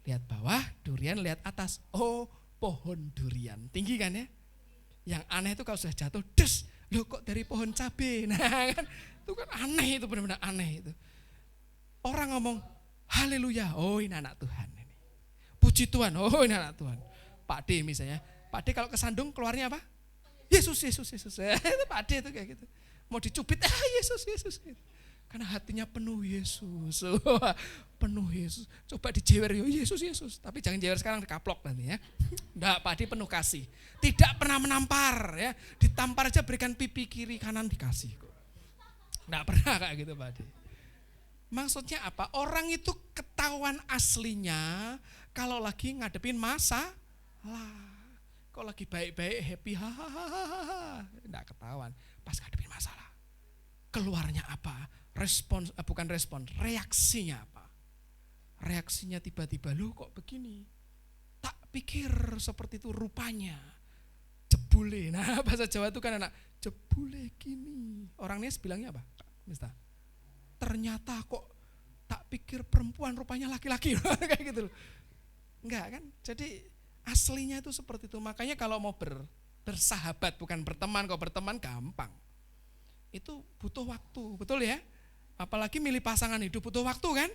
Lihat bawah, durian, lihat atas, oh pohon durian, tinggi kan ya. Yang aneh itu kalau sudah jatuh, des, loh kok dari pohon cabai, nah kan, itu kan aneh, itu benar-benar aneh itu. Orang ngomong, haleluya, oh ini anak Tuhan ini. Puji Tuhan, oh ini anak Tuhan. Pak D misalnya, Pak D kalau kesandung keluarnya apa? Yesus. Itu Pak D itu kayak gitu. Mau dicubit, Yesus. Karena hatinya penuh Yesus, penuh Yesus. Coba dijewer, Yesus. Tapi jangan jewer sekarang, dikaplok nanti ya. Enggak, Pak D penuh kasih. Tidak pernah menampar ya. Ditampar aja berikan pipi kiri kanan dikasih kok. Enggak pernah kayak gitu Pak D. Maksudnya apa? Orang itu ketahuan aslinya kalau lagi ngadepin masalah. Kalau lagi baik-baik, happy, hahaha, enggak ketahuan. Pas ngadepin masalah, keluarnya apa? Reaksinya apa? Reaksinya tiba-tiba, loh kok begini? Tak pikir seperti itu rupanya. Jebule, nah bahasa Jawa itu kan anak, jebule gini. Orangnya bilangnya apa? Mister? Ternyata kok tak pikir perempuan rupanya laki-laki, kayak gitu loh. Enggak kan? Jadi aslinya itu seperti itu. Makanya kalau mau bersahabat, bukan berteman, kalau berteman gampang. Itu butuh waktu, betul ya? Apalagi milih pasangan hidup butuh waktu kan?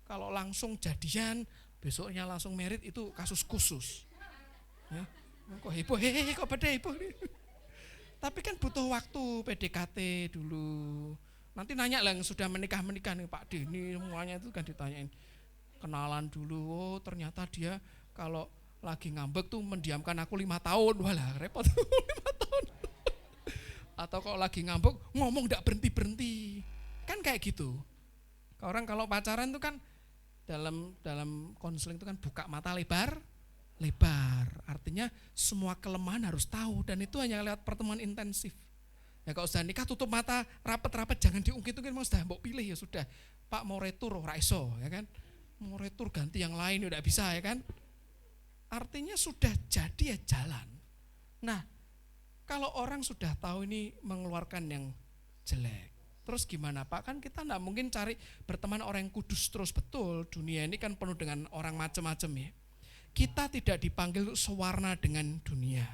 Kalau langsung jadian, besoknya langsung merit itu kasus khusus. Ya. Kok heboh, kok pada heboh. Tapi kan butuh waktu, PDKT dulu. Nanti nanya lah yang sudah menikah nih Pak D, ini semuanya itu kan ditanyain. Kenalan dulu, oh ternyata dia kalau lagi ngambek tuh mendiamkan aku 5 tahun. Walah repot 5 tahun. Atau kalau lagi ngambek ngomong gak berhenti-berhenti. Kan kayak gitu. Orang kalau pacaran tuh kan dalam konseling itu kan buka mata lebar. Artinya semua kelemahan harus tahu, dan itu hanya lewat pertemuan intensif. Ya kalau sudah nikah tutup mata, rapet-rapet, jangan diungkit-ungkit, mau sudah mbok pilih ya sudah. Pak mau retur ora iso ya kan. Mau retur ganti yang lain udah bisa ya kan. Artinya sudah jadi ya jalan. Nah, Kalau orang sudah tahu ini mengeluarkan yang jelek, terus gimana Pak? Kan kita enggak mungkin cari berteman orang yang kudus terus. Betul, dunia ini kan penuh dengan orang macam-macam ya. Kita tidak dipanggil untuk sewarna dengan dunia,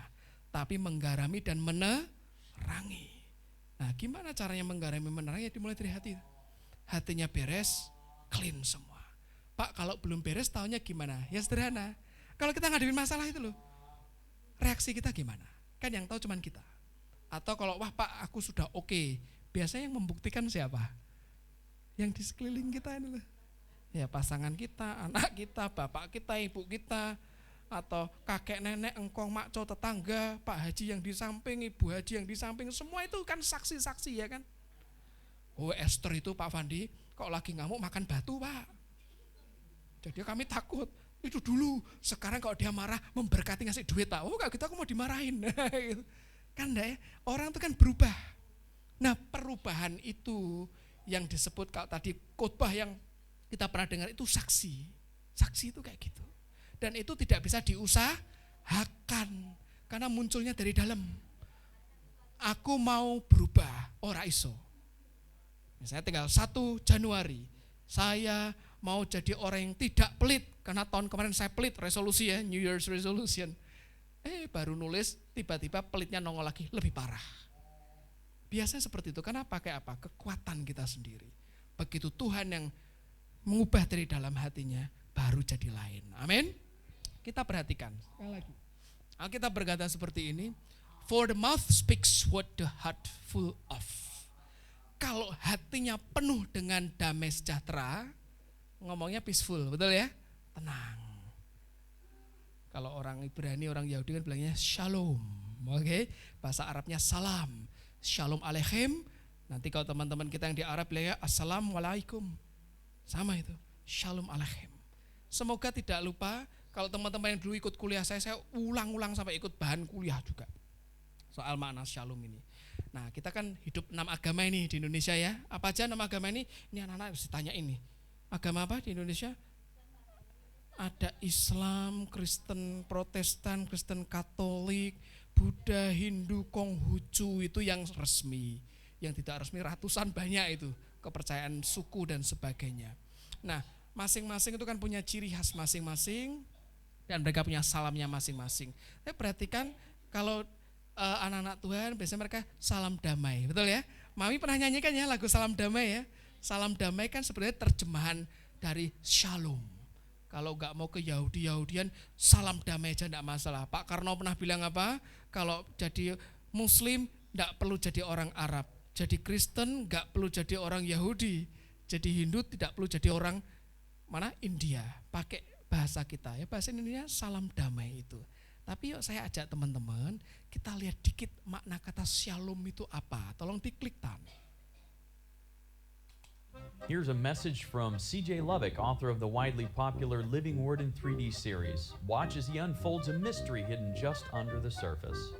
tapi menggarami dan menerangi. Nah, gimana caranya menggarami menerangi? Ya dimulai dari hati. Hatinya beres, clean semua. Pak, kalau belum beres taunya gimana? Ya sederhana. Kalau kita ngadepin masalah itu loh, reaksi kita gimana? Kan yang tahu cuman kita. Atau kalau wah Pak aku sudah oke, biasanya yang membuktikan siapa? Yang di sekeliling kita ini loh. Ya pasangan kita, anak kita, bapak kita, ibu kita, atau kakek nenek, engkong, makco, tetangga, Pak Haji yang di samping, Ibu Haji yang di samping, semua itu kan saksi-saksi ya kan. Oh Esther itu Pak Fandi, kok lagi ngamuk makan batu Pak. Jadi kami takut. Itu dulu, sekarang kalau dia marah memberkati ngasih duit Pak, oh kalau gitu aku mau dimarahin. Kan enggak ya, orang itu kan berubah. Nah perubahan itu yang disebut kalau tadi khotbah yang kita pernah dengar itu saksi. Saksi itu kayak gitu. Dan itu tidak bisa diusahakan karena munculnya dari dalam. Aku mau berubah, ora iso. Misalnya tinggal 1 Januari, saya mau jadi orang yang tidak pelit, karena tahun kemarin saya pelit, resolusi ya, New Year's resolution. Baru nulis, tiba-tiba pelitnya nongol lagi, lebih parah. Biasanya seperti itu, karena pakai apa? Kekuatan kita sendiri. Begitu Tuhan yang mengubah dari dalam hatinya, baru jadi lain. Amin. Kita perhatikan, sekali lagi. Alkitab berkata seperti ini, for the mouth speaks what the heart full of. Kalau hatinya penuh dengan damai sejahtera, ngomongnya peaceful, betul ya? Tenang. Kalau orang Ibrani, orang Yahudi kan bilangnya shalom. Oke, bahasa Arabnya salam. Shalom aleichem. Nanti kalau teman-teman kita yang di Arab bilangnya assalamualaikum. Sama itu, shalom aleichem. Semoga tidak lupa, kalau teman-teman yang dulu ikut kuliah saya ulang-ulang sampai ikut bahan kuliah juga. Soal makna shalom ini. Nah kita kan hidup 6 agama ini di Indonesia ya. Apa aja 6 agama ini? Ini anak-anak harus ditanya ini. Agama apa di Indonesia? Ada Islam, Kristen Protestan, Kristen Katolik, Buddha, Hindu, Konghucu, itu yang resmi. Yang tidak resmi ratusan banyak itu, kepercayaan suku dan sebagainya. Nah masing-masing itu kan punya ciri khas masing-masing dan mereka punya salamnya masing-masing. Saya perhatikan kalau anak-anak Tuhan biasanya mereka salam damai, betul ya? Mami pernah nyanyikan ya lagu salam damai ya. Salam damai kan sebenarnya terjemahan dari shalom. Kalau enggak mau ke Yahudi-Yahudian, salam damai aja enggak masalah. Pak Karno pernah bilang apa? Kalau jadi Muslim enggak perlu jadi orang Arab. Jadi Kristen enggak perlu jadi orang Yahudi. Jadi Hindu tidak perlu jadi orang mana? India. Pakai bahasa kita ya, bahasa Indonesia salam damai itu. Tapi yuk saya ajak teman-teman, kita lihat dikit makna kata shalom itu apa. Tolong diklik tan.
Here's a message from C.J. Lubbock, author of the widely popular Living Word in 3D series. Watch as he unfolds a mystery hidden just under the surface.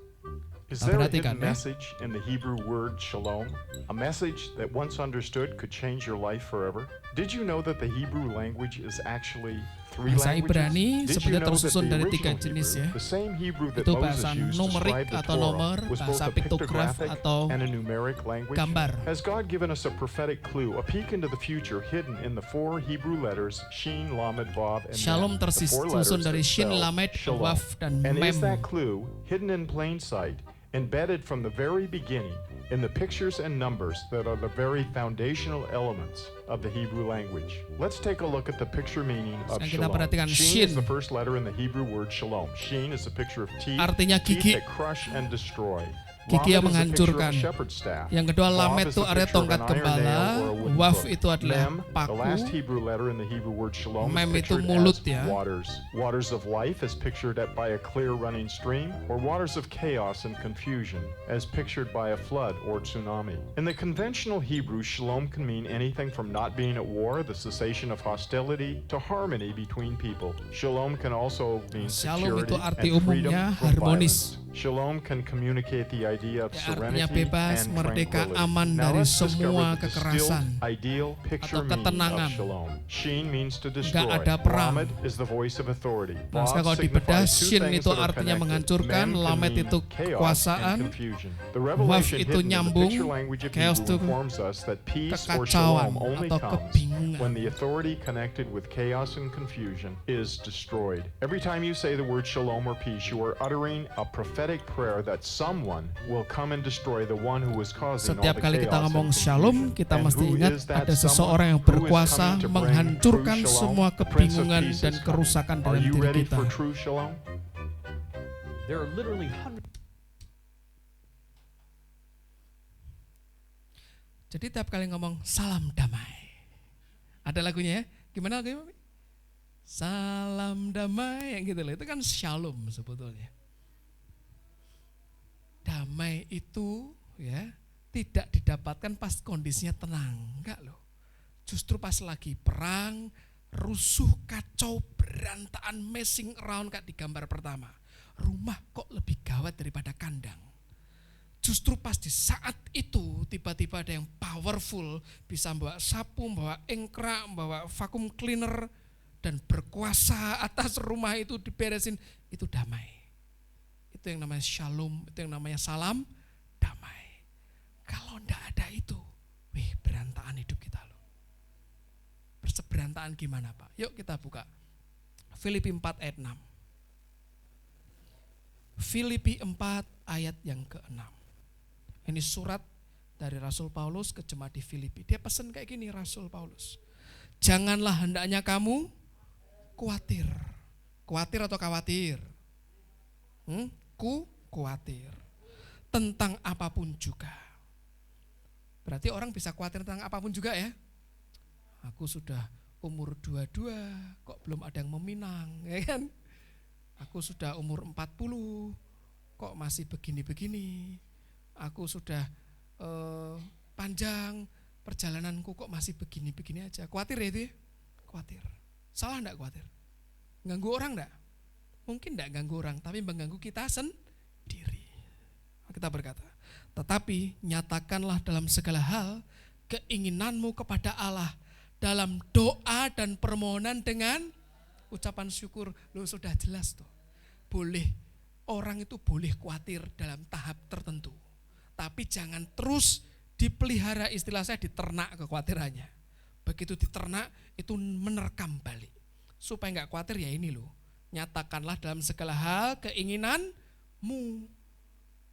Is there a hidden message in the Hebrew word shalom? A message that once understood could change your life forever? Did you know that the Hebrew language is actually 3
Bahasa
languages?
Ibrani
Did you
sebenarnya
know that
tersusun
the
dari 3
original
jenis
Hebrew,
ya.
the same Hebrew that
Itu
Moses
bahasa
used to
numerik
scribe the
atau
Torah,
nomor,
was both
bahasa
a
piktograf
pictographic
atau
and a numeric language?
gambar.
Has God given us a prophetic clue, a peek into the future hidden in the 4 Hebrew letters Shin, Lamed, Vav, and
Shalom
Mem, the 4 letters
tersusun dari
that
Shin,
spell
Lamed,
shalom.
Vav, dan
And
Mem.
is that clue hidden in plain sight, embedded from the very beginning in the pictures and numbers that are the very foundational elements of the Hebrew language? Let's take a look at the picture meaning of
Sekarang kita
shalom.
perhatikan
Shin is
Shin.
the first letter in the Hebrew word shalom. Shin is a picture of teeth,
Artinya
teeth
gigi.
that crush and destroy.
Gigi yang
Lamed is a picture of
menghancurkan.
a shepherd's staff.
Yang kedua
Vav
Lamed
is
itu
a
artinya
picture of
tongkat
an iron
gembala,
nail or a wooden
Wav
hook.
itu adalah
Mem, the
paku,
last Hebrew letter in the Hebrew word shalom,
Mem
is
itu
pictured
mulut
as
ya.
waters. Waters of life is pictured by a clear running stream, or waters of chaos and confusion as pictured by a flood or tsunami. In the conventional Hebrew, shalom can mean anything from not being at war, the cessation of hostility, to harmony between people. Shalom can also mean
Shalom
security
itu arti
and freedom
umumnya
from
harmonis.
violence. Shalom can communicate the idea of
Ya, artinya
serenity
bebas,
and
merdeka,
tranquility.
aman
Now
dari
let's
semua
discover the
kekerasan
distilled, ideal picture
atau
meaning
ketenangan.
of shalom. Sheen means to
Nggak
destroy.
ada perang.
Lamed is the voice of authority.
Nah,
Vav
sekarang kalau dibedah,
signifies two
Shin
things
itu
that are
artinya
connected.
menghancurkan,
Mem can
Lamed
mean
itu
chaos
kekuasaan,
and confusion. The
Wav
revelation
itu
hidden in the
nyambung,
picture language of
chaos
Hebrew
itu
informs us that peace or
kekacauan
shalom only
atau
comes
kebingungan.
when the authority connected with chaos and confusion is destroyed. Every time you say the word shalom or peace, you are uttering a prophetic prayer that someone will come and destroy the one who is causing all
Setiap
the
kali kita
chaos
ngomong
and
shalom,
confusion.
kita
And
mesti
who
ingat
is that
ada seseorang
someone?
yang
Who is
berkuasa
coming to bring
menghancurkan
true
semua
shalom? Prince of
kebingungan
Peace
dan
is coming.
kerusakan
Are
dalam
you
diri
ready
kita.
for true shalom?
There are literally hundreds.
Jadi tiap kali ngomong salam damai, ada lagunya ya, gimana lagunya Mami? Salam damai, yang gitu loh, itu kan shalom sebetulnya. Damai itu ya tidak didapatkan pas kondisinya tenang, enggak loh. Justru pas lagi perang, rusuh, kacau, berantakan, messing around kayak di gambar pertama. Rumah kok lebih gawat daripada kandang. Justru pas di saat itu tiba-tiba ada yang powerful, bisa bawa sapu, bawa engkrak, bawa vacuum cleaner, dan berkuasa atas rumah itu diberesin, itu damai. Itu yang namanya shalom, itu yang namanya salam damai. Kalau enggak ada itu, berantakan hidup kita loh. Berseberantakan gimana Pak? Yuk kita buka Filipi 4 ayat 6. Filipi 4 ayat yang ke-6. Ini surat dari Rasul Paulus ke jemaat di Filipi. Dia pesan kayak gini Rasul Paulus. Janganlah hendaknya kamu khawatir. Khawatir atau khawatir? Khawatir. Tentang apapun juga. Berarti orang bisa khawatir tentang apapun juga ya. Aku sudah umur 22, kok belum ada yang meminang, ya kan? Aku sudah umur 40, kok masih begini-begini. Aku sudah panjang, perjalananku kok masih begini-begini aja. Khawatir ya itu ya? Khawatir. Salah enggak khawatir? Ganggu orang enggak? Mungkin enggak ganggu orang, tapi mengganggu kita sendiri. Kita berkata, tetapi nyatakanlah dalam segala hal keinginanmu kepada Allah dalam doa dan permohonan dengan ucapan syukur. Loh sudah jelas tuh. Boleh, orang itu boleh khawatir dalam tahap tertentu. Tapi jangan terus dipelihara, istilah saya diternak kekhawatirannya. Begitu diternak itu menerkam balik. Supaya enggak khawatir ya ini loh. Nyatakanlah dalam segala hal keinginanmu.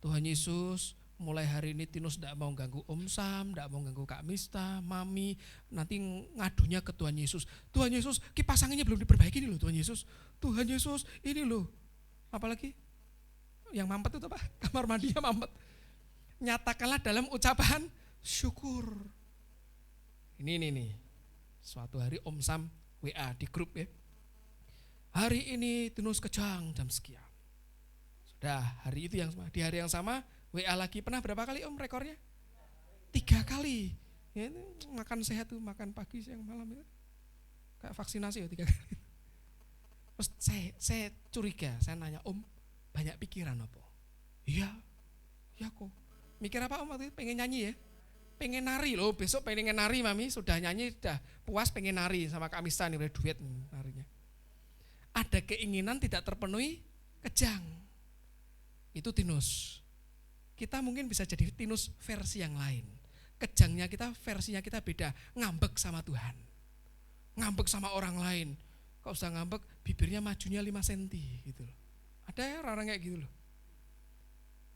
Tuhan Yesus, mulai hari ini Tinus tidak mau ganggu Om Sam, tidak mau ganggu Kak Mista, Mami, nanti ngadunya ke Tuhan Yesus. Tuhan Yesus, kipas anginnya belum diperbaiki nih loh Tuhan Yesus. Tuhan Yesus, ini loh. Apalagi yang mampet itu apa? Kamar mandinya mampet. Nyatakanlah dalam ucapan syukur. Ini nih. Suatu hari Om Sam WA di grup ya. Hari ini Tinus kejang jam sekian. Sudah hari itu yang sama, di hari yang sama WA lagi. Pernah berapa kali Om rekornya? 3 kali. Ya, makan sehat tuh, makan pagi, siang, malam itu. Kayak vaksinasi ya 3 kali. Terus saya curiga, saya nanya Om, banyak pikiran apa? Iya kok. Mikir apa Om waktu itu? Pengen nyanyi ya? Pengen nari loh, besok pengen nari Mami, sudah nyanyi, sudah puas pengen nari sama Kak Mista nih, udah duet narinya. Ada keinginan tidak terpenuhi, kejang. Itu Tinus. Kita mungkin bisa jadi Tinus versi yang lain. Kejangnya kita, versinya kita beda. Ngambek sama Tuhan. Ngambek sama orang lain. Kalau sudah ngambek, bibirnya majunya 5 cm gitu loh. Ada ya orang kayak gitu loh.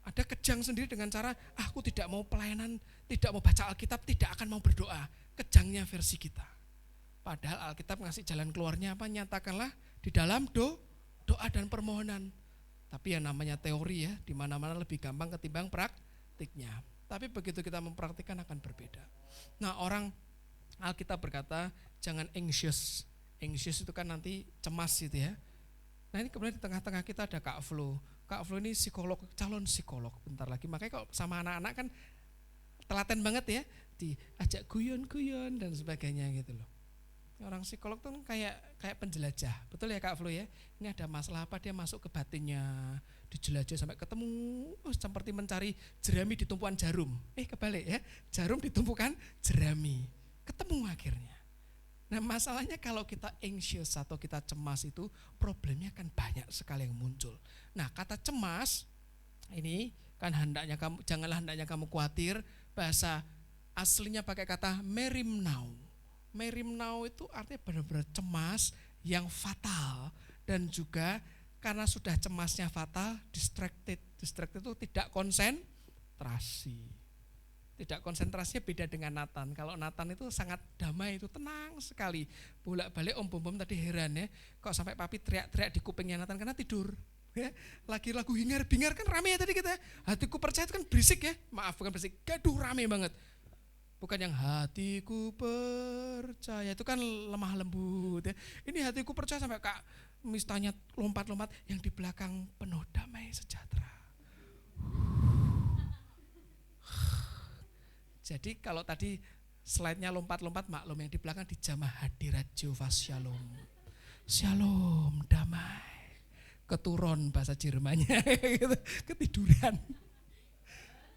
Ada kejang sendiri dengan cara, aku tidak mau pelayanan, tidak mau baca Alkitab, tidak akan mau berdoa. Kejangnya versi kita. Padahal Alkitab ngasih jalan keluarnya apa? Nyatakanlah di dalam doa dan permohonan. Tapi yang namanya teori ya, di mana-mana lebih gampang ketimbang praktiknya. Tapi begitu kita mempraktikkan akan berbeda. Nah orang Alkitab berkata jangan anxious. Anxious itu kan nanti cemas gitu ya. Nah ini kemudian di tengah-tengah kita ada Kak Flo. Kak Flo ini psikolog, calon psikolog bentar lagi. Makanya kalau sama anak-anak kan telaten banget ya. Diajak guyon-guyon dan sebagainya gitu loh. Orang psikolog tuh kayak penjelajah, betul ya Kak Flo ya? Ini ada masalah apa, dia masuk ke batinnya, dijelajah sampai ketemu, seperti mencari jerami di tumpuan jarum. Kebalik ya, jarum di tumpukan jerami. Ketemu akhirnya. Nah masalahnya kalau kita anxious atau kita cemas itu problemnya kan banyak sekali yang muncul. Nah kata cemas ini kan janganlah hendaknya kamu khawatir, bahasa aslinya pakai kata merimnau. Merimnau itu artinya benar-benar cemas yang fatal, dan juga karena sudah cemasnya fatal, distracted itu tidak konsentrasi. Tidak konsentrasinya beda dengan Nathan. Kalau Nathan itu sangat damai, itu tenang sekali. Bolak-balik Om Bom tadi heran ya, kok sampai papi teriak-teriak di kupingnya Nathan karena tidur. Ya, lagi lagu hingar-bingar kan rame ya tadi kita. Hatiku percaya itu kan berisik ya. Maaf bukan berisik, gaduh rame banget. Bukan yang hatiku percaya, itu kan lemah lembut ya. Ini hatiku percaya sampai Kak mistanya lompat-lompat, yang di belakang penuh damai sejahtera. Jadi kalau tadi slide-nya lompat-lompat, maklum yang di belakang dijamah hadirat Jehovah Shalom. Shalom, damai. Keturun bahasa Jermannya, ketiduran.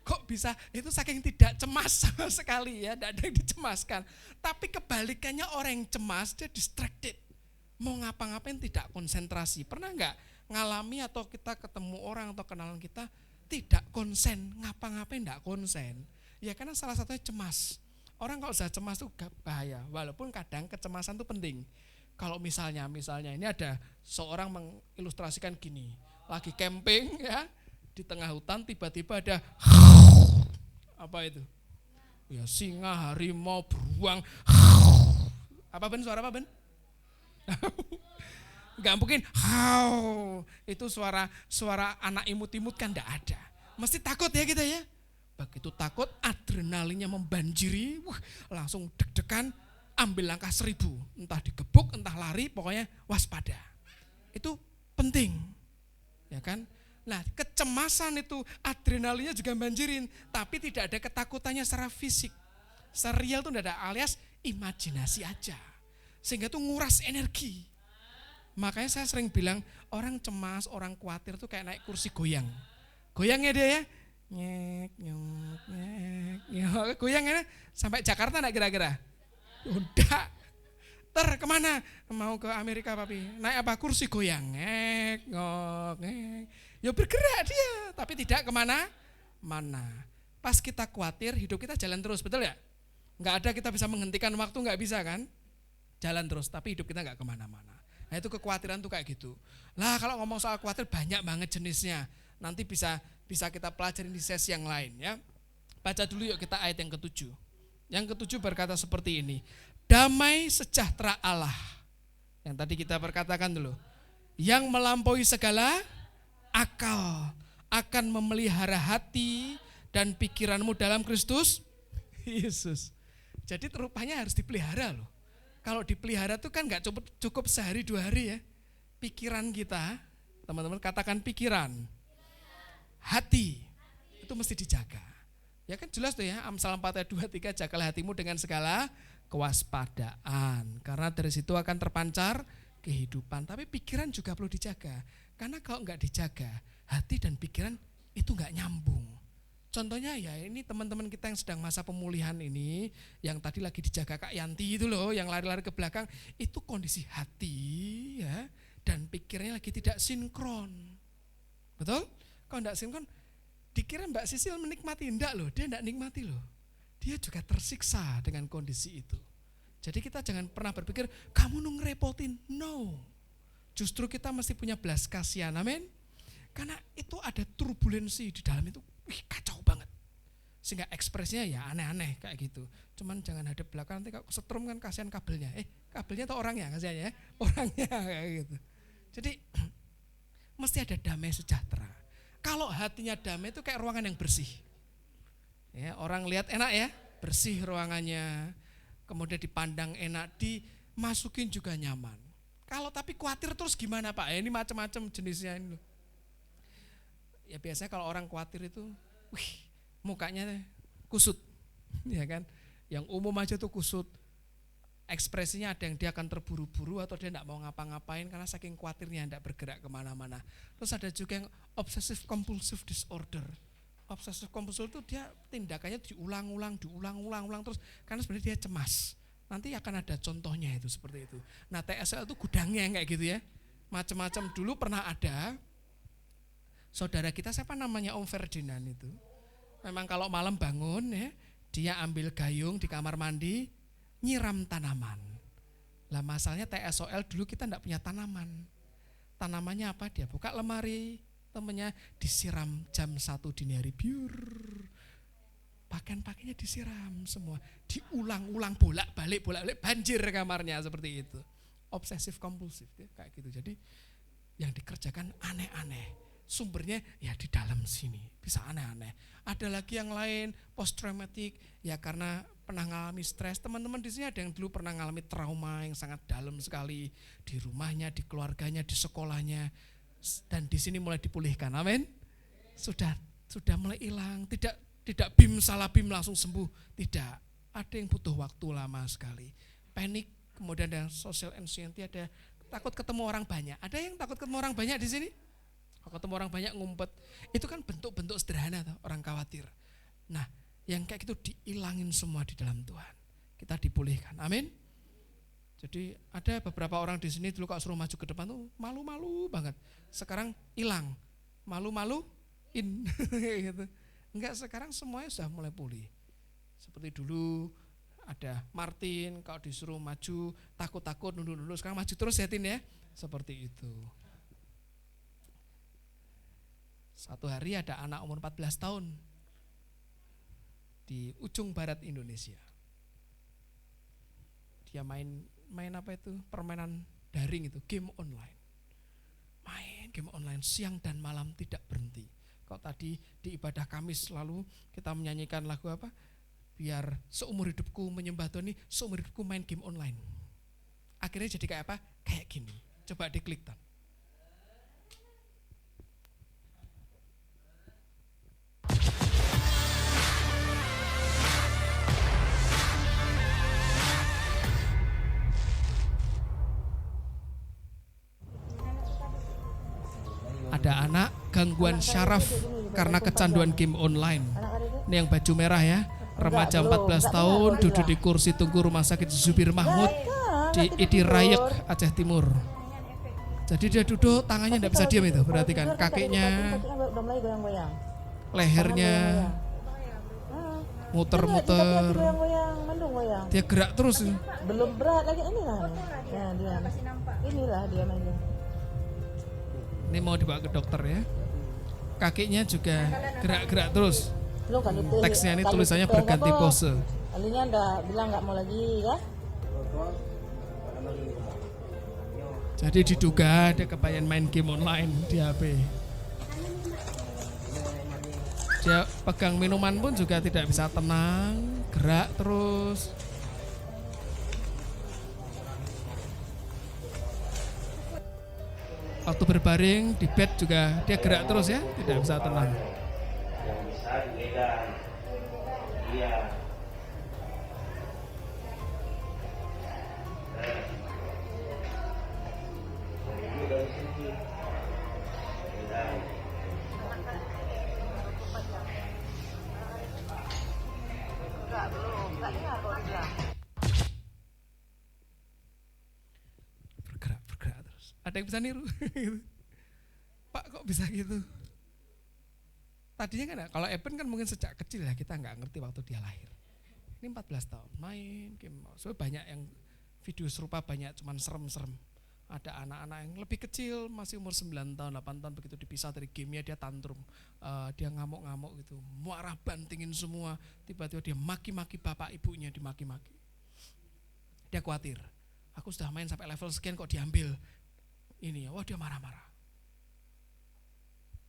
Kok bisa? Itu saking tidak cemas sama sekali ya, tidak ada yang dicemaskan. Tapi kebalikannya orang yang cemas, dia distracted. Mau ngapa-ngapain tidak konsentrasi. Pernah enggak ngalami atau kita ketemu orang atau kenalan kita tidak konsen, ngapa-ngapain tidak konsen? Ya karena salah satunya cemas. Orang kalau sudah cemas itu bahaya. Walaupun kadang kecemasan itu penting. Kalau misalnya ini ada seorang mengilustrasikan gini, lagi camping ya di tengah hutan, tiba-tiba ada apa itu? Ya singa, harimau, beruang. Apa Ben? Suara apa Ben? Enggak mungkin. Itu suara anak imut-imut kan enggak ada. Mesti takut ya kita ya. Begitu takut, adrenalinnya membanjiri, langsung deg-degan, ambil langkah 1000, entah digebuk, entah lari, pokoknya waspada. Itu penting, ya kan? Nah, kecemasan itu adrenalinnya juga banjirin, tapi tidak ada ketakutannya secara fisik, secara real itu tidak ada, alias imajinasi aja, sehingga itu nguras energi. Makanya saya sering bilang orang cemas, orang khawatir itu kayak naik kursi goyang, goyangnya dia ya. Nyek, goyang ya, sampai Jakarta enggak kira-kira? Udah. Kemana? Mau ke Amerika papi. Naik apa? Kursi goyang. Ngek. Ya bergerak dia, tapi tidak kemana-mana. Pas kita khawatir, hidup kita jalan terus, betul ya? Enggak ada kita bisa menghentikan waktu, enggak bisa kan? Jalan terus, tapi hidup kita enggak kemana-mana. Nah itu kekhawatiran tuh kayak gitu. Lah kalau ngomong soal khawatir banyak banget jenisnya. Nanti bisa kita pelajari di sesi yang lain ya. Baca dulu yuk kita ayat yang ke-7. Yang ke-7 berkata seperti ini. Damai sejahtera Allah. Yang tadi kita perkatakan dulu. Yang melampaui segala akal akan memelihara hati dan pikiranmu dalam Kristus Yesus. Jadi rupanya harus dipelihara loh. Kalau dipelihara tuh kan gak cukup sehari 2 hari ya. Pikiran kita, teman-teman katakan pikiran. Hati itu mesti dijaga. Ya kan jelas tuh ya, Amsal 4 ayat 2-3, jagalah hatimu dengan segala kewaspadaan. Karena dari situ akan terpancar kehidupan. Tapi pikiran juga perlu dijaga. Karena kalau enggak dijaga, hati dan pikiran itu enggak nyambung. Contohnya ya ini teman-teman kita yang sedang masa pemulihan ini, yang tadi lagi dijaga Kak Yanti itu loh, yang lari-lari ke belakang, itu kondisi hati ya dan pikirnya lagi tidak sinkron. Betul? Kalau enggak sinkron, dikira Mbak Sisil menikmati, enggak loh, dia enggak nikmati loh. Dia juga tersiksa dengan kondisi itu. Jadi kita jangan pernah berpikir, kamu ngerepotin, no. Justru kita mesti punya belas kasihan, amin. Karena itu ada turbulensi di dalam itu, kacau banget. Sehingga ekspresinya ya aneh-aneh kayak gitu. Cuman jangan hadap belakang, nanti kalau setrum kan kasihan kabelnya. Kabelnya atau orangnya kasihan ya, orangnya kayak gitu. Jadi mesti ada damai sejahtera. Kalau hatinya damai itu kayak ruangan yang bersih. Ya, orang lihat enak ya, bersih ruangannya. Kemudian dipandang enak, dimasukin juga nyaman. Kalau tapi khawatir terus gimana Pak? Ini macam-macam jenisnya ini loh. Ya biasanya kalau orang khawatir itu, mukanya kusut, ya kan? Yang umum aja tuh kusut. ekspresinya ada yang dia akan terburu-buru atau dia tidak mau ngapa-ngapain karena saking khawatirnya tidak bergerak kemana-mana. Terus ada juga yang obsessive compulsive disorder. Obsessive compulsive itu dia tindakannya diulang-ulang terus karena sebenarnya dia cemas. Nanti akan ada contohnya itu seperti itu. Nah TSL itu gudangnya kayak gitu ya. Macam-macam. Dulu pernah ada saudara kita, siapa namanya Om Ferdinand itu. Memang kalau malam bangun ya, dia ambil gayung di kamar mandi, nyiram tanaman. Lah masalahnya TSOL dulu kita enggak punya tanaman. Tanamannya apa? Dia buka lemari, temennya disiram jam 1 dini hari, biur. Pakaian-pakaiannya disiram semua. Diulang-ulang bolak-balik banjir kamarnya seperti itu. Obsesif kompulsif ya, kayak gitu. Jadi yang dikerjakan aneh-aneh. Sumbernya ya di dalam sini, bisa aneh-aneh. Ada lagi yang lain post traumatic ya karena pernah ngalami stres. Teman-teman di sini ada yang dulu pernah ngalami trauma yang sangat dalam sekali di rumahnya, di keluarganya, di sekolahnya, dan di sini mulai dipulihkan. Amin. Sudah mulai hilang. Tidak salah bim langsung sembuh. Tidak. Ada yang butuh waktu lama sekali. Panik, kemudian ada social anxiety, ada takut ketemu orang banyak. Ada yang takut ketemu orang banyak di sini? Kalau ketemu orang banyak ngumpet, itu kan bentuk-bentuk sederhana tuh, orang khawatir. Nah, yang kayak gitu diilangin semua di dalam Tuhan. Kita dipulihkan, amin. Jadi ada beberapa orang di sini dulu kalau suruh maju ke depan tuh malu-malu banget. Sekarang hilang, malu-maluin gitu. Enggak, sekarang semuanya sudah mulai pulih. Seperti dulu ada Martin, kalau disuruh maju takut-takut, nunduk-nunduk, sekarang maju terus ya Tin ya. Seperti itu. Satu hari ada anak umur 14 tahun di ujung barat Indonesia. Dia main apa itu? Permainan daring itu, game online. Main game online siang dan malam tidak berhenti. Kalau tadi di ibadah Kamis lalu kita menyanyikan lagu apa? Biar seumur hidupku menyembah Tuhan, ini seumur hidupku main game online. Akhirnya jadi kayak apa? Kayak gini. Coba diklik Tan. Ada anak gangguan syaraf karena kecanduan game online. Ini yang baju merah ya, remaja 14 tahun duduk di kursi tunggu rumah sakit Zubir Mahmud di Idi Rayek, Aceh Timur. Jadi dia duduk, tangannya tidak bisa diam itu, perhatikan kakinya, lehernya muter-muter, dia gerak terus.
Belum berat lagi, inilah ya, dia inilah dia mainnya.
Ini mau dibawa ke dokter ya. Kakinya juga gerak-gerak terus. Teksnya ini tulisannya berganti pose.
Kalinya udah bilang nggak mau lagi ya.
Jadi diduga dia kebanyakan main game online di HP. Dia pegang minuman pun juga tidak bisa tenang, gerak terus. Waktu berbaring di bed juga dia gerak terus ya, tidak bisa tenang. Bergerak terus. Ada yang bisa niru? Pak kok bisa gitu? Tadinya kan kalau Eben kan mungkin sejak kecil ya, kita nggak ngerti waktu dia lahir. Ini 14 tahun main game. Soalnya banyak yang video serupa, banyak cuman serem-serem. Ada anak-anak yang lebih kecil masih umur 9 tahun, 8 tahun begitu dipisah dari gamenya dia tantrum. Dia ngamuk-ngamuk gitu, marah bantingin semua. Tiba-tiba dia maki-maki bapak ibunya, dimaki-maki. Dia khawatir. Aku sudah main sampai level sekian kok diambil. Ini ya, wah dia marah-marah.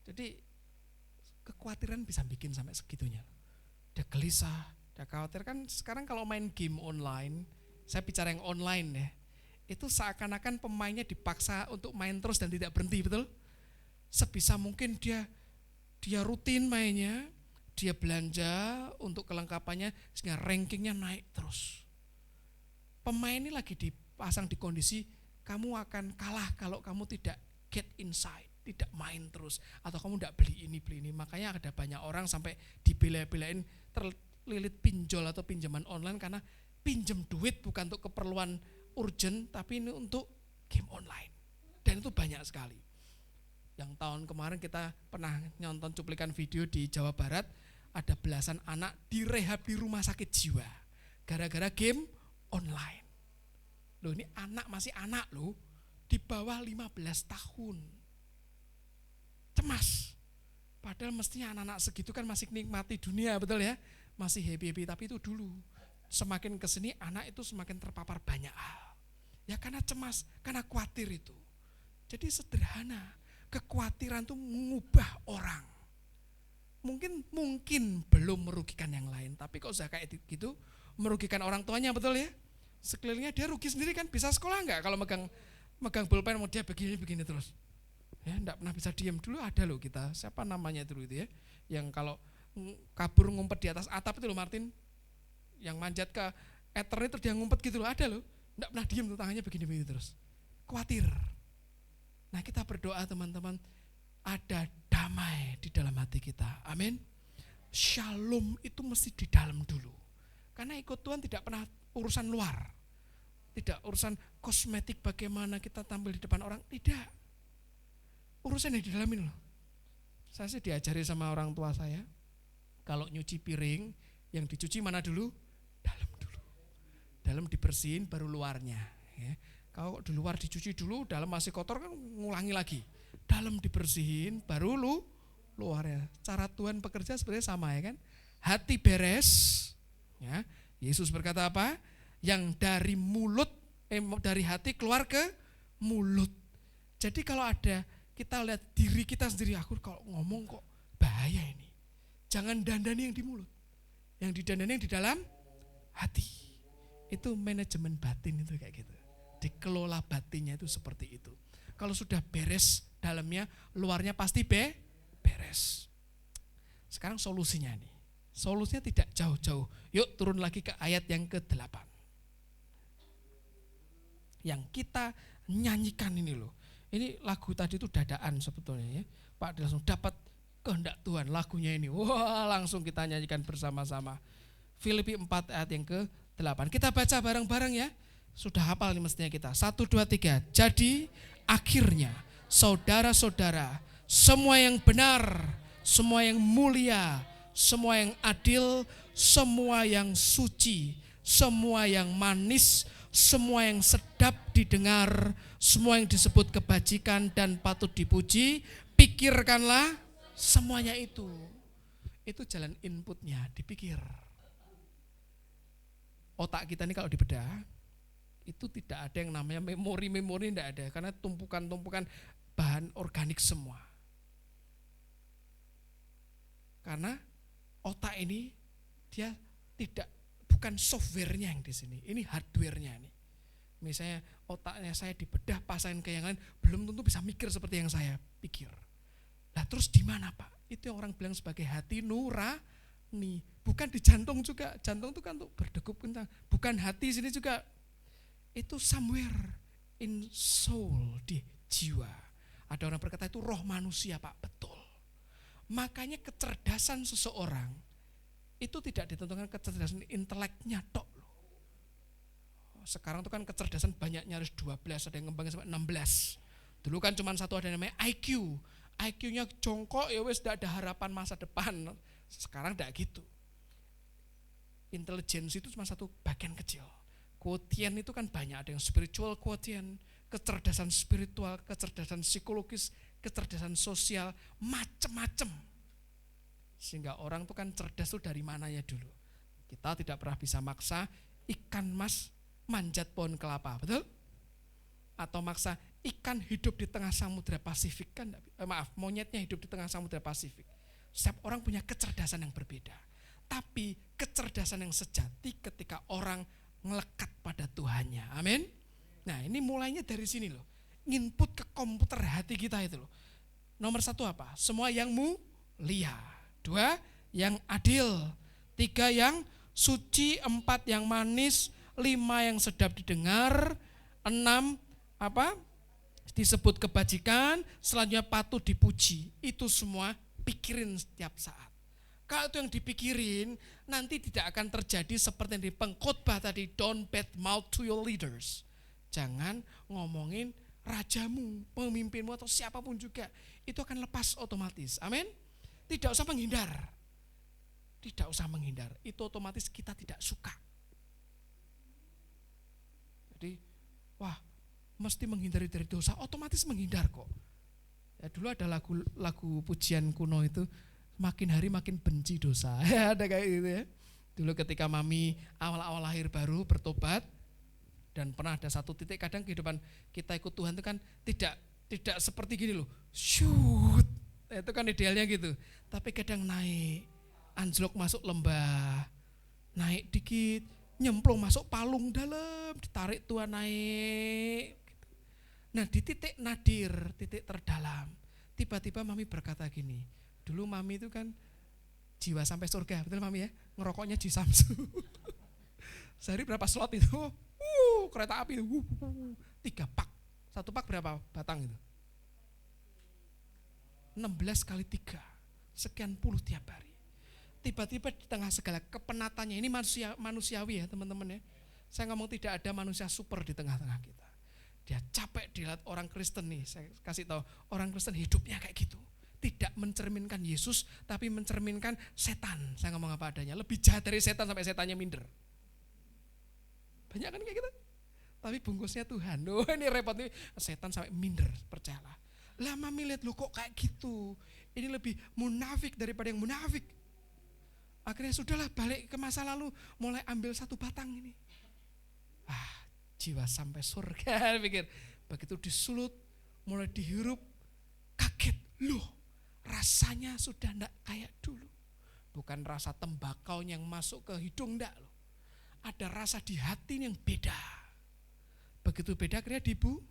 Jadi kekhawatiran bisa bikin sampai segitunya. Dia gelisah, dia khawatir kan sekarang kalau main game online, saya bicara yang online ya, itu seakan-akan pemainnya dipaksa untuk main terus dan tidak berhenti, betul? Sebisa mungkin dia rutin mainnya, dia belanja untuk kelengkapannya sehingga rankingnya naik terus. Pemain ini lagi dipasang di kondisi kamu akan kalah kalau kamu tidak get inside, tidak main terus, atau kamu tidak beli ini. Makanya ada banyak orang sampai dibela-belain terlilit pinjol atau pinjaman online karena pinjam duit bukan untuk keperluan urgent, tapi ini untuk game online. Dan itu banyak sekali. Yang tahun kemarin kita pernah nonton cuplikan video di Jawa Barat, ada belasan anak direhab di rumah sakit jiwa gara-gara game online. Loh, ini anak, masih anak loh, di bawah 15 tahun. Cemas. Padahal mestinya anak-anak segitu kan masih nikmati dunia, betul ya? Masih happy-happy, tapi itu dulu. Semakin kesini anak itu semakin terpapar banyak hal. Ya karena cemas, karena khawatir itu. Jadi sederhana, kekhawatiran itu mengubah orang. Mungkin belum merugikan yang lain, tapi kok sudah kayak gitu, merugikan orang tuanya, betul ya? Sekelilingnya dia rugi sendiri kan, bisa sekolah enggak kalau megang pulpen mau dia begini terus. Ya, enggak pernah bisa diam. Dulu ada loh kita, siapa namanya dulu itu ya, yang kalau kabur ngumpet di atas atap itu loh Martin, yang manjat ke ether itu dia ngumpet gitu loh, ada loh. Enggak pernah diam tuh, tangannya begini terus. Khawatir. Nah, kita berdoa teman-teman, ada damai di dalam hati kita. Amin. Shalom itu mesti di dalam dulu. Karena ikut Tuhan tidak pernah urusan luar. Tidak urusan kosmetik bagaimana kita tampil di depan orang, tidak. Urusan yang di dalam ini loh. Saya sih diajari sama orang tua saya, kalau nyuci piring, yang dicuci mana dulu? Dalam dulu. Dalam dibersihin baru luarnya. Ya. Kalau di luar dicuci dulu, dalam masih kotor kan ngulangi lagi. Dalam dibersihin baru luarnya. Cara Tuhan bekerja sebenarnya sama ya kan. Hati beres, ya. Yesus berkata apa? Yang dari mulut, dari hati keluar ke mulut. Jadi kalau ada kita lihat diri kita sendiri, aku kalau ngomong kok bahaya ini. Jangan dandani yang di mulut. Yang didandani yang di dalam hati. Itu manajemen batin itu kayak gitu. Dikelola batinnya itu seperti itu. Kalau sudah beres dalamnya, luarnya pasti beres. Sekarang solusinya nih. Solusinya tidak jauh-jauh. Yuk turun lagi ke ayat yang ke-8. Yang kita nyanyikan ini loh. Ini lagu tadi itu dadaan sebetulnya ya. Pak langsung dapat kehendak Tuhan lagunya ini. Wah, langsung kita nyanyikan bersama-sama. Filipi 4 ayat yang ke-8. Kita baca bareng-bareng ya. Sudah hafal nih mestinya kita. 1, 2, 3. Jadi akhirnya saudara-saudara, semua yang benar, semua yang mulia, semua yang adil, semua yang suci, semua yang manis, semua yang sedap didengar, semua yang disebut kebajikan dan patut dipuji, pikirkanlah semuanya itu. Itu jalan inputnya, dipikir. Otak kita ini kalau dibedah, itu tidak ada yang namanya memori tidak ada, karena tumpukan-tumpukan bahan organik semua. Karena otak ini dia bukan softwarenya yang di sini, ini hardwarenya nih. Misalnya otaknya saya dibedah pasangin ke yang lain, belum tentu bisa mikir seperti yang saya pikir. Nah terus di mana Pak? Itu yang orang bilang sebagai hati nurani, bukan di jantung juga. Jantung itu kan untuk berdegup kencang, bukan hati sini juga. Itu somewhere in soul, di jiwa. Ada orang berkata itu roh manusia Pak, betul. Makanya kecerdasan seseorang itu tidak ditentukan kecerdasan inteleknya tok loh. Sekarang itu kan kecerdasan banyak, nyaris 12, ada yang ngembangin sampai 16. Dulu kan cuma satu, ada yang namanya IQ. IQ-nya jongkok ya wes tidak ada harapan masa depan. Sekarang tidak gitu. Intelijensi itu cuma satu bagian kecil. Quotient itu kan banyak, ada yang spiritual quotient, kecerdasan spiritual, kecerdasan psikologis, kecerdasan sosial, macam-macam. Sehingga orang itu kan cerdas itu dari mananya dulu. Kita tidak pernah bisa maksa ikan mas manjat pohon kelapa, betul? Atau maksa ikan hidup di tengah samudra Pasifik kan? Monyetnya hidup di tengah samudra Pasifik. Setiap orang punya kecerdasan yang berbeda. Tapi kecerdasan yang sejati ketika orang ngelekat pada Tuhannya. Amin. Nah ini mulainya dari sini loh. Input ke komputer hati kita itu loh. Nomor 1 apa? Semua yang mulia. 2 yang adil. 3 yang suci. 4 yang manis. 5 yang sedap didengar, 6 apa? Disebut kebajikan, selanjutnya patut dipuji. Itu semua pikirin setiap saat. Kalau itu yang dipikirin, nanti tidak akan terjadi seperti yang di pengkhotbah tadi, don't bad mouth to your leaders. Jangan ngomongin rajamu, pemimpinmu atau siapapun juga. Itu akan lepas otomatis. Amin. Tidak usah menghindar. Tidak usah menghindar. Itu otomatis kita tidak suka. Jadi, wah, mesti menghindari dari dosa, otomatis menghindar kok. Ya, dulu ada lagu pujian kuno itu, makin hari makin benci dosa. Ya, ada kayak gitu ya. Dulu ketika mami awal-awal lahir baru bertobat, dan pernah ada satu titik kadang kehidupan kita ikut Tuhan itu kan tidak seperti gini loh, shoot, itu kan idealnya gitu. Tapi kadang naik, anjlok masuk lembah, naik dikit, nyemplung masuk palung dalam, ditarik Tuhan naik. Nah di titik nadir, titik terdalam, tiba-tiba mami berkata gini, dulu mami itu kan jiwa sampai surga, betul mami ya, ngerokoknya di Samsu. Sehari berapa slot itu? Kereta api itu, 3 pak, 1 pak berapa batang itu? 16 kali 3, sekian puluh tiap hari. Tiba-tiba di tengah segala kepenatannya, ini manusiawi ya teman-teman ya. Saya ngomong tidak ada manusia super di tengah-tengah kita. Dia capek dilihat orang Kristen nih, saya kasih tahu, orang Kristen hidupnya kayak gitu. Tidak mencerminkan Yesus, tapi mencerminkan setan. Saya ngomong apa adanya, lebih jahat dari setan sampai setannya minder. Banyak kan kayak gitu. Tapi bungkusnya Tuhan. Oh, ini repot nih, setan sampai minder, percayalah. Lah mami lihat lu kok kayak gitu. Ini lebih munafik daripada yang munafik. Akhirnya sudahlah balik ke masa lalu, mulai ambil 1 batang ini. Jiwa sampai surga, pikir. Begitu disulut, mulai dihirup, kaget. Loh, rasanya sudah enggak kayak dulu. Bukan rasa tembakau yang masuk ke hidung, enggak loh. Ada rasa di hati yang beda. Begitu beda akhirnya dibuang.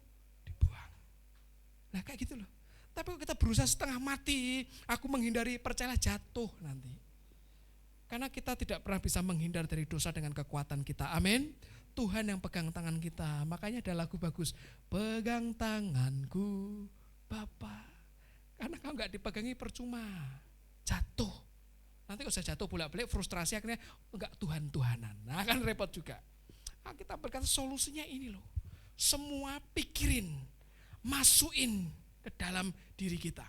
Nah kayak gitu loh. Tapi kalau kita berusaha setengah mati, aku menghindari, percayalah jatuh nanti. Karena kita tidak pernah bisa menghindar dari dosa dengan kekuatan kita. Amin. Tuhan yang pegang tangan kita. Makanya ada lagu bagus. Pegang tanganku Bapa. Karena kalau enggak dipegangi percuma. Jatuh. Nanti kalau saya jatuh bolak-balik frustrasi akhirnya enggak Tuhan-Tuhanan. Nah kan repot juga. Nah, kita berkata solusinya ini loh. Semua pikirin, masukin ke dalam diri kita.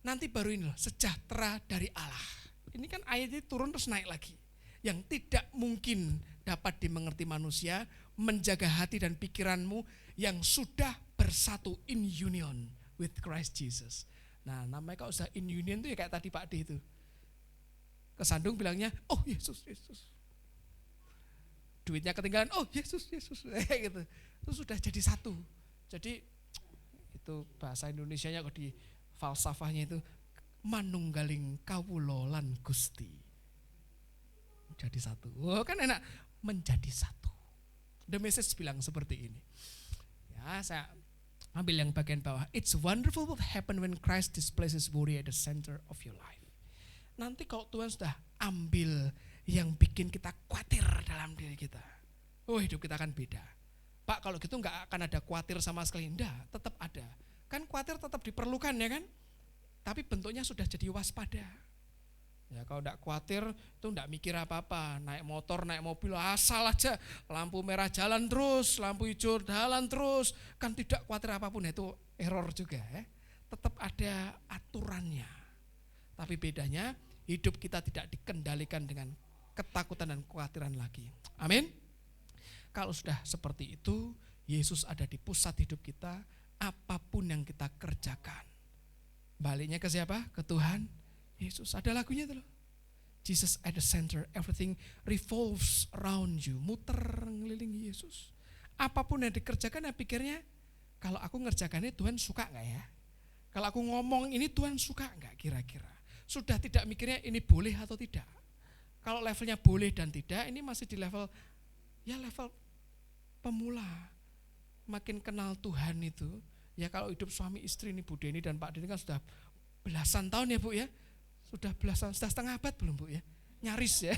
Nanti baru ini loh, sejahtera dari Allah. Ini kan ayatnya turun terus naik lagi. Yang tidak mungkin dapat dimengerti manusia, menjaga hati dan pikiranmu yang sudah bersatu in union with Christ Jesus. Nah namanya kalau sudah in union itu ya kayak tadi Pak D itu. Kesandung bilangnya, oh Yesus, Yesus. Duitnya ketinggalan, oh Yesus, Yesus. Gitu. Itu sudah jadi satu. Jadi itu bahasa Indonesianya kok di falsafahnya itu manunggaling kawula lan Gusti. Jadi satu. Oh kan enak, menjadi satu. The Message bilang seperti ini. Ya, saya ambil yang bagian bawah. It's wonderful what happen when Christ displays his glory at the center of your life. Nanti kalau Tuhan sudah ambil yang bikin kita khawatir dalam diri kita, oh hidup kita akan beda. Pak kalau gitu nggak akan ada khawatir sama sekali. Enggak, tetap ada. Kan khawatir tetap diperlukan ya kan? Tapi bentuknya sudah jadi waspada. Ya kalau enggak khawatir itu enggak mikir apa-apa, naik motor, naik mobil asal aja, lampu merah jalan terus, lampu hijau jalan terus, kan tidak khawatir apapun, itu error juga ya. Tetap ada aturannya. Tapi bedanya hidup kita tidak dikendalikan dengan ketakutan dan kekhawatiran lagi. Amin. Kalau sudah seperti itu, Yesus ada di pusat hidup kita, apapun yang kita kerjakan. Baliknya ke siapa? Ke Tuhan Yesus. Ada lagunya itu loh. Jesus at the center, everything revolves around you. Muter ngelilingi Yesus. Apapun yang dikerjakan, ya pikirnya, kalau aku ngerjakannya Tuhan suka gak ya? Kalau aku ngomong ini Tuhan suka gak kira-kira? Sudah tidak mikirnya ini boleh atau tidak. Kalau levelnya boleh dan tidak, ini masih di level, ya level pemula. Makin kenal Tuhan itu, ya kalau hidup suami istri ini Bu Deni dan Pak Deni kan sudah belasan tahun ya Bu ya. Sudah belasan, sudah setengah abad belum Bu ya? Nyaris ya.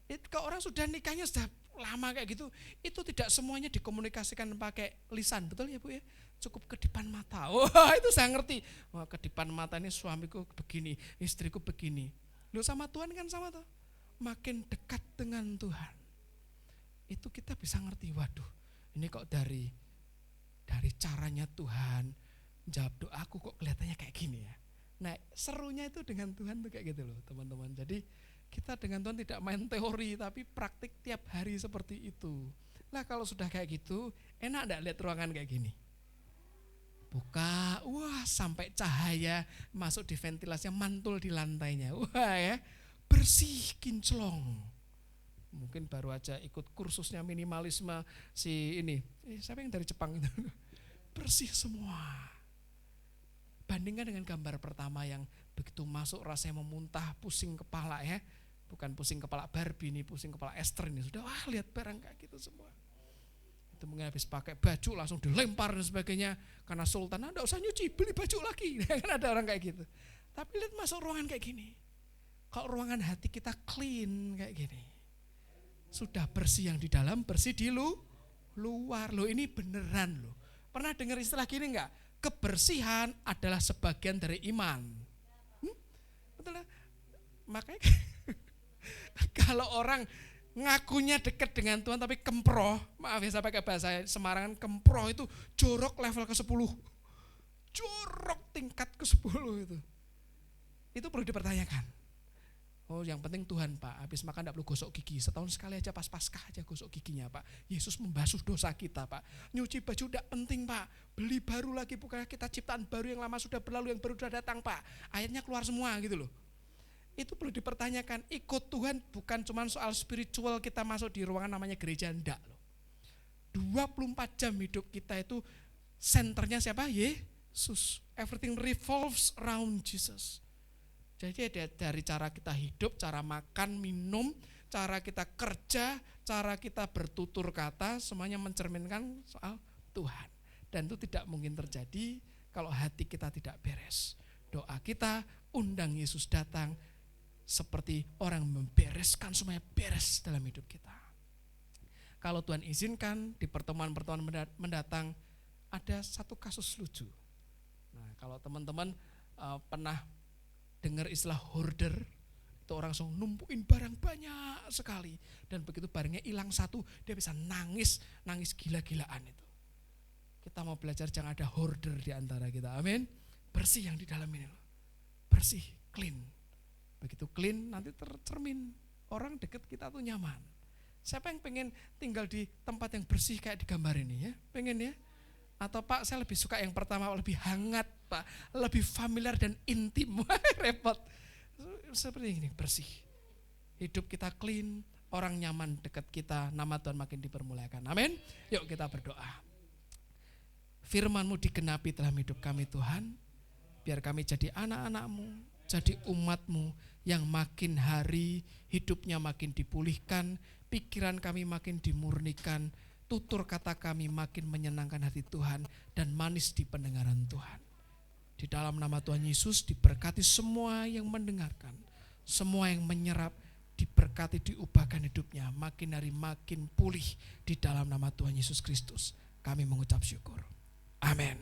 Itu kalau orang sudah nikahnya sudah lama kayak gitu, itu tidak semuanya dikomunikasikan pakai lisan, betul ya Bu ya? Cukup kedipan mata. Wah, itu saya ngerti. Wah, kedipan mata ini suamiku begini, istriku begini. Loh, sama Tuhan kan sama tuh. Makin dekat dengan Tuhan, itu kita bisa ngerti, waduh, ini kok dari caranya Tuhan jawab doaku kok kelihatannya kayak gini ya. Nah, serunya itu dengan Tuhan tuh kayak gitu loh, teman-teman. Jadi kita dengan Tuhan tidak main teori, tapi praktik tiap hari seperti itu. Nah, kalau sudah kayak gitu, enak enggak lihat ruangan kayak gini? Buka, wah, sampai cahaya masuk di ventilasinya, mantul di lantainya. Wah ya, bersih, kinclong. Mungkin baru aja ikut kursusnya minimalisme si ini. Siapa yang dari Jepang itu? Bersih semua. Bandingkan dengan gambar pertama yang begitu masuk rasanya memuntah, pusing kepala ya. Bukan pusing kepala Barbie, ini pusing kepala Esther ini. Sudah, wah, lihat barang kayak gitu semua. Itu mungkin habis pakai baju langsung dilempar dan sebagainya. Karena sultan, enggak usah nyuci, beli baju lagi. Kan ada orang kayak gitu. Tapi lihat masuk ruangan kayak gini. Kalau ruangan hati kita clean kayak gini. Sudah bersih yang di dalam, bersih di luar. Loh, ini beneran loh. Pernah dengar istilah gini enggak? Kebersihan adalah sebagian dari iman. Betul lah. Makanya kalau orang ngakunya dekat dengan Tuhan tapi kemproh, maaf ya saya pakai bahasa Semarangan, kemproh itu jorok level ke-10. Jorok tingkat ke-10 itu. Itu perlu dipertanyakan. Oh, yang penting Tuhan Pak, habis makan tidak perlu gosok gigi, setahun sekali aja pas Paskah aja gosok giginya Pak. Yesus membasuh dosa kita Pak. Nyuci baju tidak penting Pak, beli baru lagi, bukan kita ciptaan baru, yang lama sudah berlalu, yang baru sudah datang Pak. Ayatnya keluar semua gitu loh. Itu perlu dipertanyakan. Ikut Tuhan bukan cuma soal spiritual kita masuk di ruangan namanya gereja, enggak loh. 24 jam hidup kita itu senternya siapa? Yesus. Everything revolves around Jesus. Jadi dari cara kita hidup, cara makan, minum, cara kita kerja, cara kita bertutur kata, semuanya mencerminkan soal Tuhan. Dan itu tidak mungkin terjadi kalau hati kita tidak beres. Doa kita, undang Yesus datang, seperti orang membereskan semuanya beres dalam hidup kita. Kalau Tuhan izinkan di pertemuan-pertemuan mendatang ada satu kasus lucu. Nah, kalau teman-teman pernah dengar istilah hoarder, itu orang langsung numpuin barang banyak sekali, dan begitu barangnya hilang satu dia bisa nangis gila-gilaan itu. Kita mau belajar jangan ada hoarder di antara kita. Amin. Bersih yang di dalam ini, bersih, clean. Begitu clean nanti tercermin, orang deket kita tuh nyaman. Siapa yang pengen tinggal di tempat yang bersih kayak di gambar ini ya? Pengen ya? Atau Pak, saya lebih suka yang pertama, lebih hangat Pak, lebih familiar dan intim. Repot. Seperti ini, bersih. Hidup kita clean, orang nyaman dekat kita, nama Tuhan makin dipermuliakan. Amin. Yuk kita berdoa. Firman-Mu digenapi dalam hidup kami Tuhan. Biar kami jadi anak-anak-Mu, jadi umat-Mu yang makin hari hidupnya makin dipulihkan, pikiran kami makin dimurnikan, tutur kata kami makin menyenangkan hati Tuhan dan manis di pendengaran Tuhan. Di dalam nama Tuhan Yesus diberkati semua yang mendengarkan, semua yang menyerap, diberkati, diubahkan hidupnya, makin hari makin pulih di dalam nama Tuhan Yesus Kristus. Kami mengucap syukur. Amin.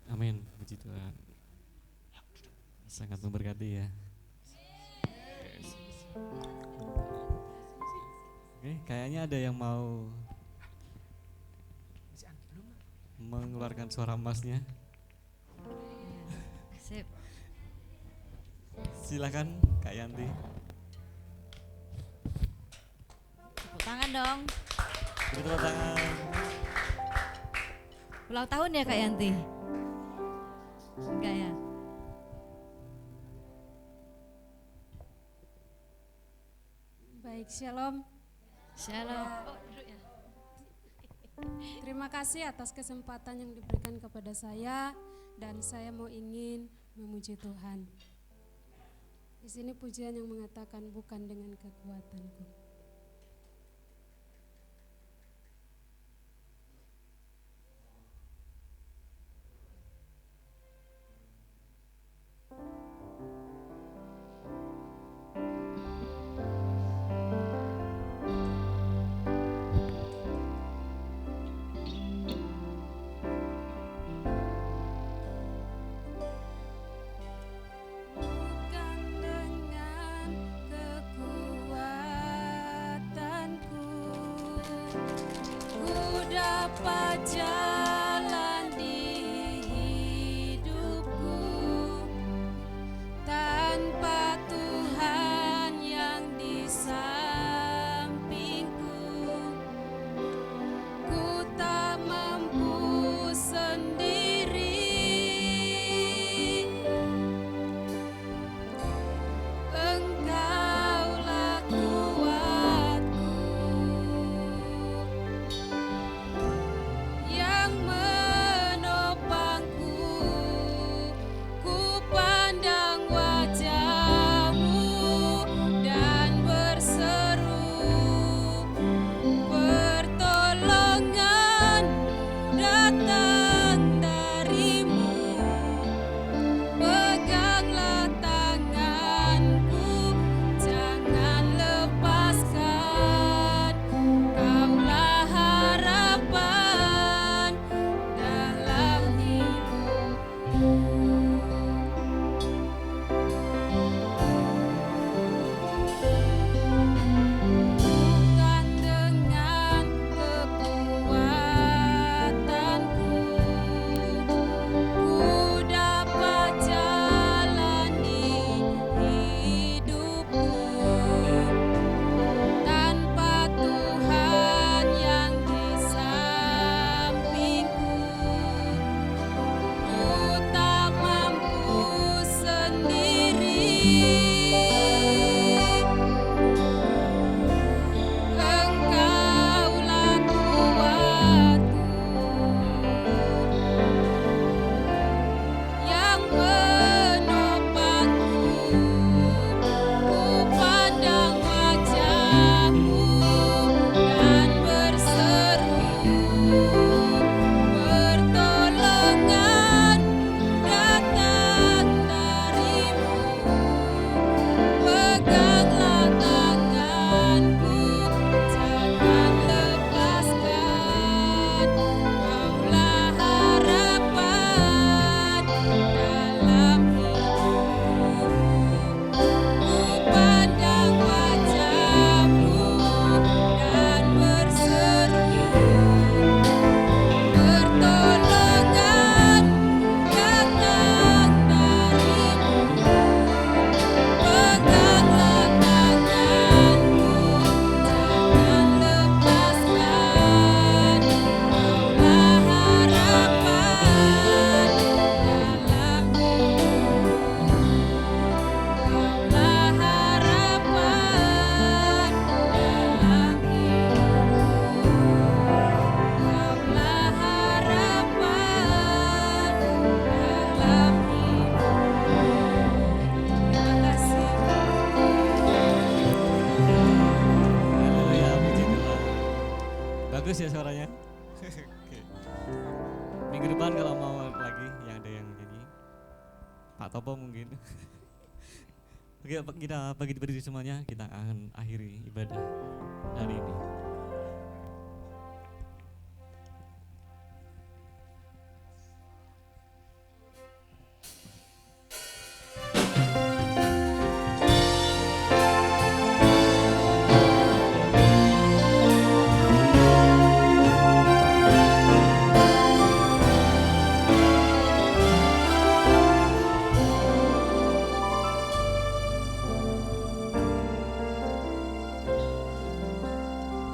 Amin, puji Tuhan. Sangat memberkati ya. Oke, kayaknya ada yang mau mengeluarkan suara emasnya.
Sip.
Silakan Kak Yanti.
Tepuk tangan dong.
Beri tepuk tangan.
Ulang tahun ya Kak Yanti? Enggak ya?
Baik, shalom.
Shalom.
Terima kasih atas kesempatan yang diberikan kepada saya, dan saya mau ingin memuji Tuhan. Di sini pujian yang mengatakan bukan dengan kekuatanku. Ku dapat jalan di hidupku tanpa Tuhan yang di sampingku. Ku tak mampu sendiri, Engkaulah kuatku yang menopangku. Ku pandang wajah-Mu dan berseru, pertolongan datang dari-Mu. Peganglah tanganku, jangan lepaskan. Kaulah harapan dalam hidupku. Bukan dengan kekuatanku ku dapat jalani hidupku tanpa Tuhan yang di sampingku. Ku tak mampu sendiri, Engkaulah kuatku yang menopangku. Ku pandang wajah-Mu dan berseru, pertolongan datang dari-Mu. Peganglah tanganku, jangan lepaskan. Kaulah harapan dalam hidupku. Ku pandang wajah-Mu dan berseru, pertolongan datang dari-Mu. Peganglah tanganku, jangan lepaskan. Kaulah harapan dalam hidupku. Kaulah harapan dalam hidupku. Kaulah harapan dalam hidupku. Terima kasih.
Haleluya, puji Tuhan. Bagus ya suaranya. Oke. Minggu depan kalau mau lagi yang ada yang nyanyi, Pak Topo mungkin. Oke, kita bagi berdiri semuanya, kita akan akhiri ibadah hari ini.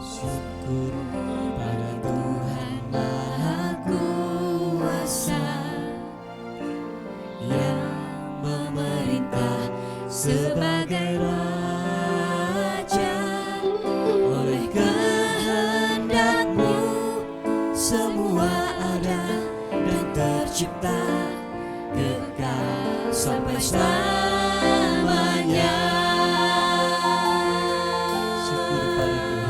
Syukur pada Tuhan Maha Kuasa yang memerintah sebagai Raja. Oleh kehendak-Mu semua ada dan tercipta, kekal sampai selamanya. Syukur pada Tuhan.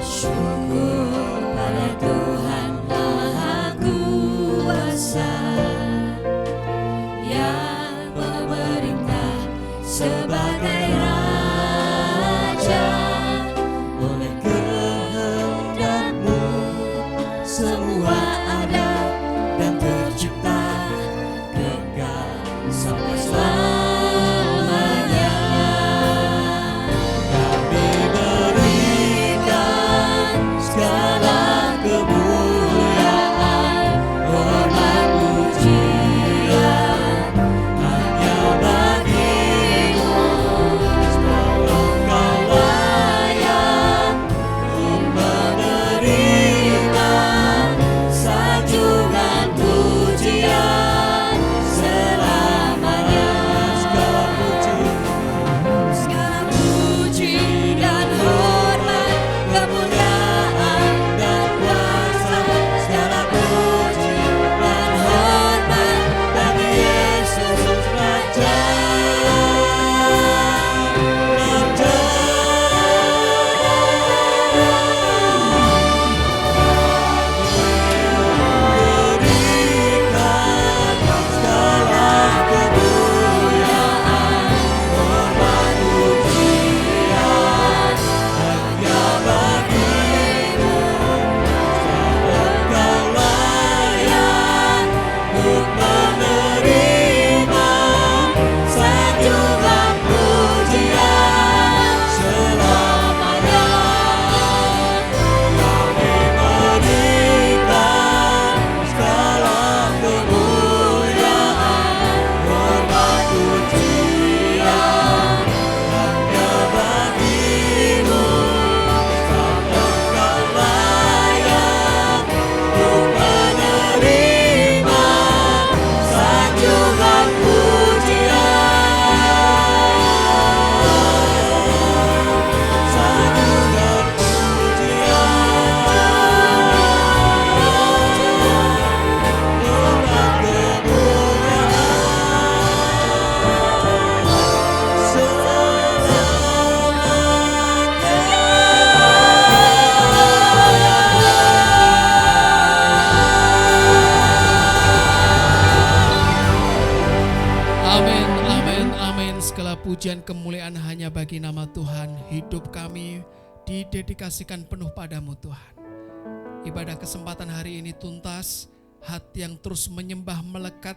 Syukur pada Tuhan Maha Kuasa yang memerintah sebagai Raja. Oleh kehendak-Mu semua ada dan tercipta, kekal sampai selamanya. Kami beri
segala pujian kemuliaan hanya bagi nama Tuhan. Hidup kami didedikasikan penuh padamu Tuhan. Ibadah kesempatan hari ini tuntas, hati yang terus menyembah melekat,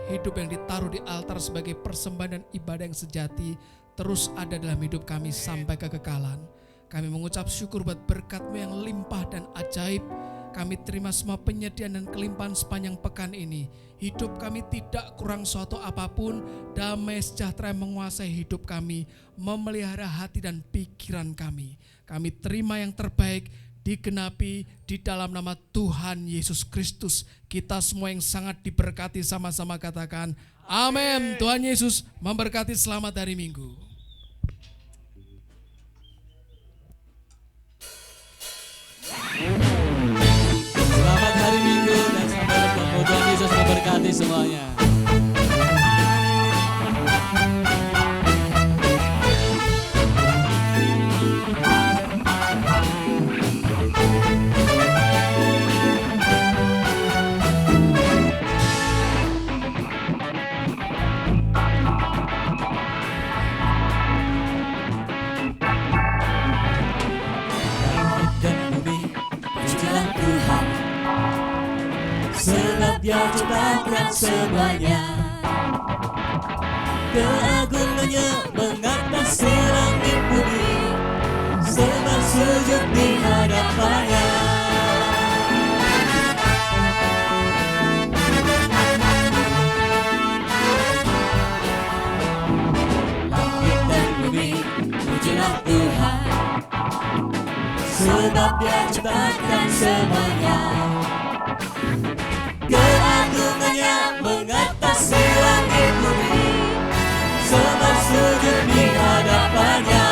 hidup yang ditaruh di altar sebagai persembahan dan ibadah yang sejati terus ada dalam hidup kami sampai kekekalan. Kami mengucap syukur buat berkat-Mu yang limpah dan ajaib. Kami terima semua penyediaan dan kelimpahan sepanjang pekan ini. Hidup kami tidak kurang suatu apapun. Damai sejahtera yang menguasai hidup kami, memelihara hati dan pikiran kami. Kami terima yang terbaik, digenapi di dalam nama Tuhan Yesus Kristus. Kita semua yang sangat diberkati sama-sama katakan amin. Tuhan Yesus memberkati. Selamat hari Minggu.
Selamat hari Minggu dan sampai bertemu. Tuhan Yesus memberkati semuanya.
Sebab Dia ciptakan semuanya. Keagungannya mengatasi langit bumi, sebab sujud di hadapannya. Langit dan bumi, pujilah Tuhan, sebab Dia ciptakan semuanya. Keagungannya mengatasi langit bumi, sebab sujud di hadapannya.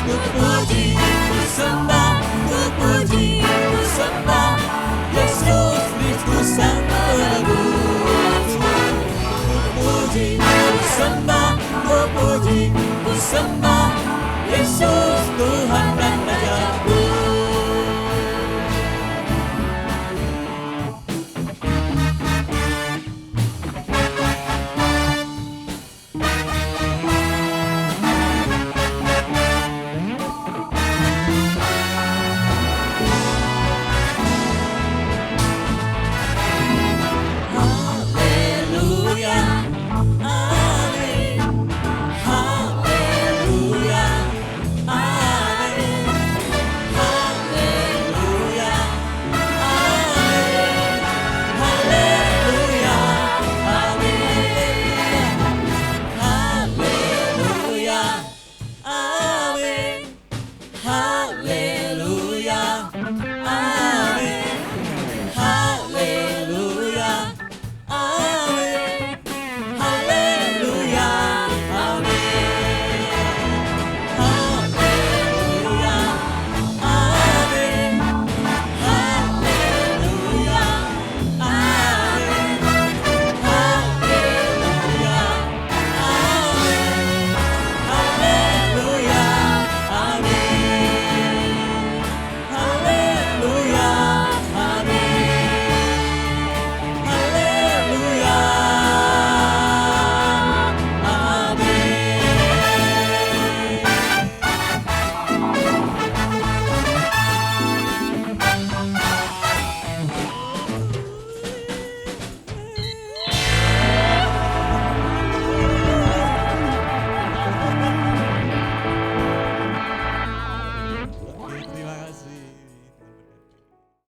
Ku puji, ku sembah, ku puji, ku sembah Yesus Kristus Sang Penebus. Ku puji, ku sembah, ku puji, ku sembah Yesus Tuhan.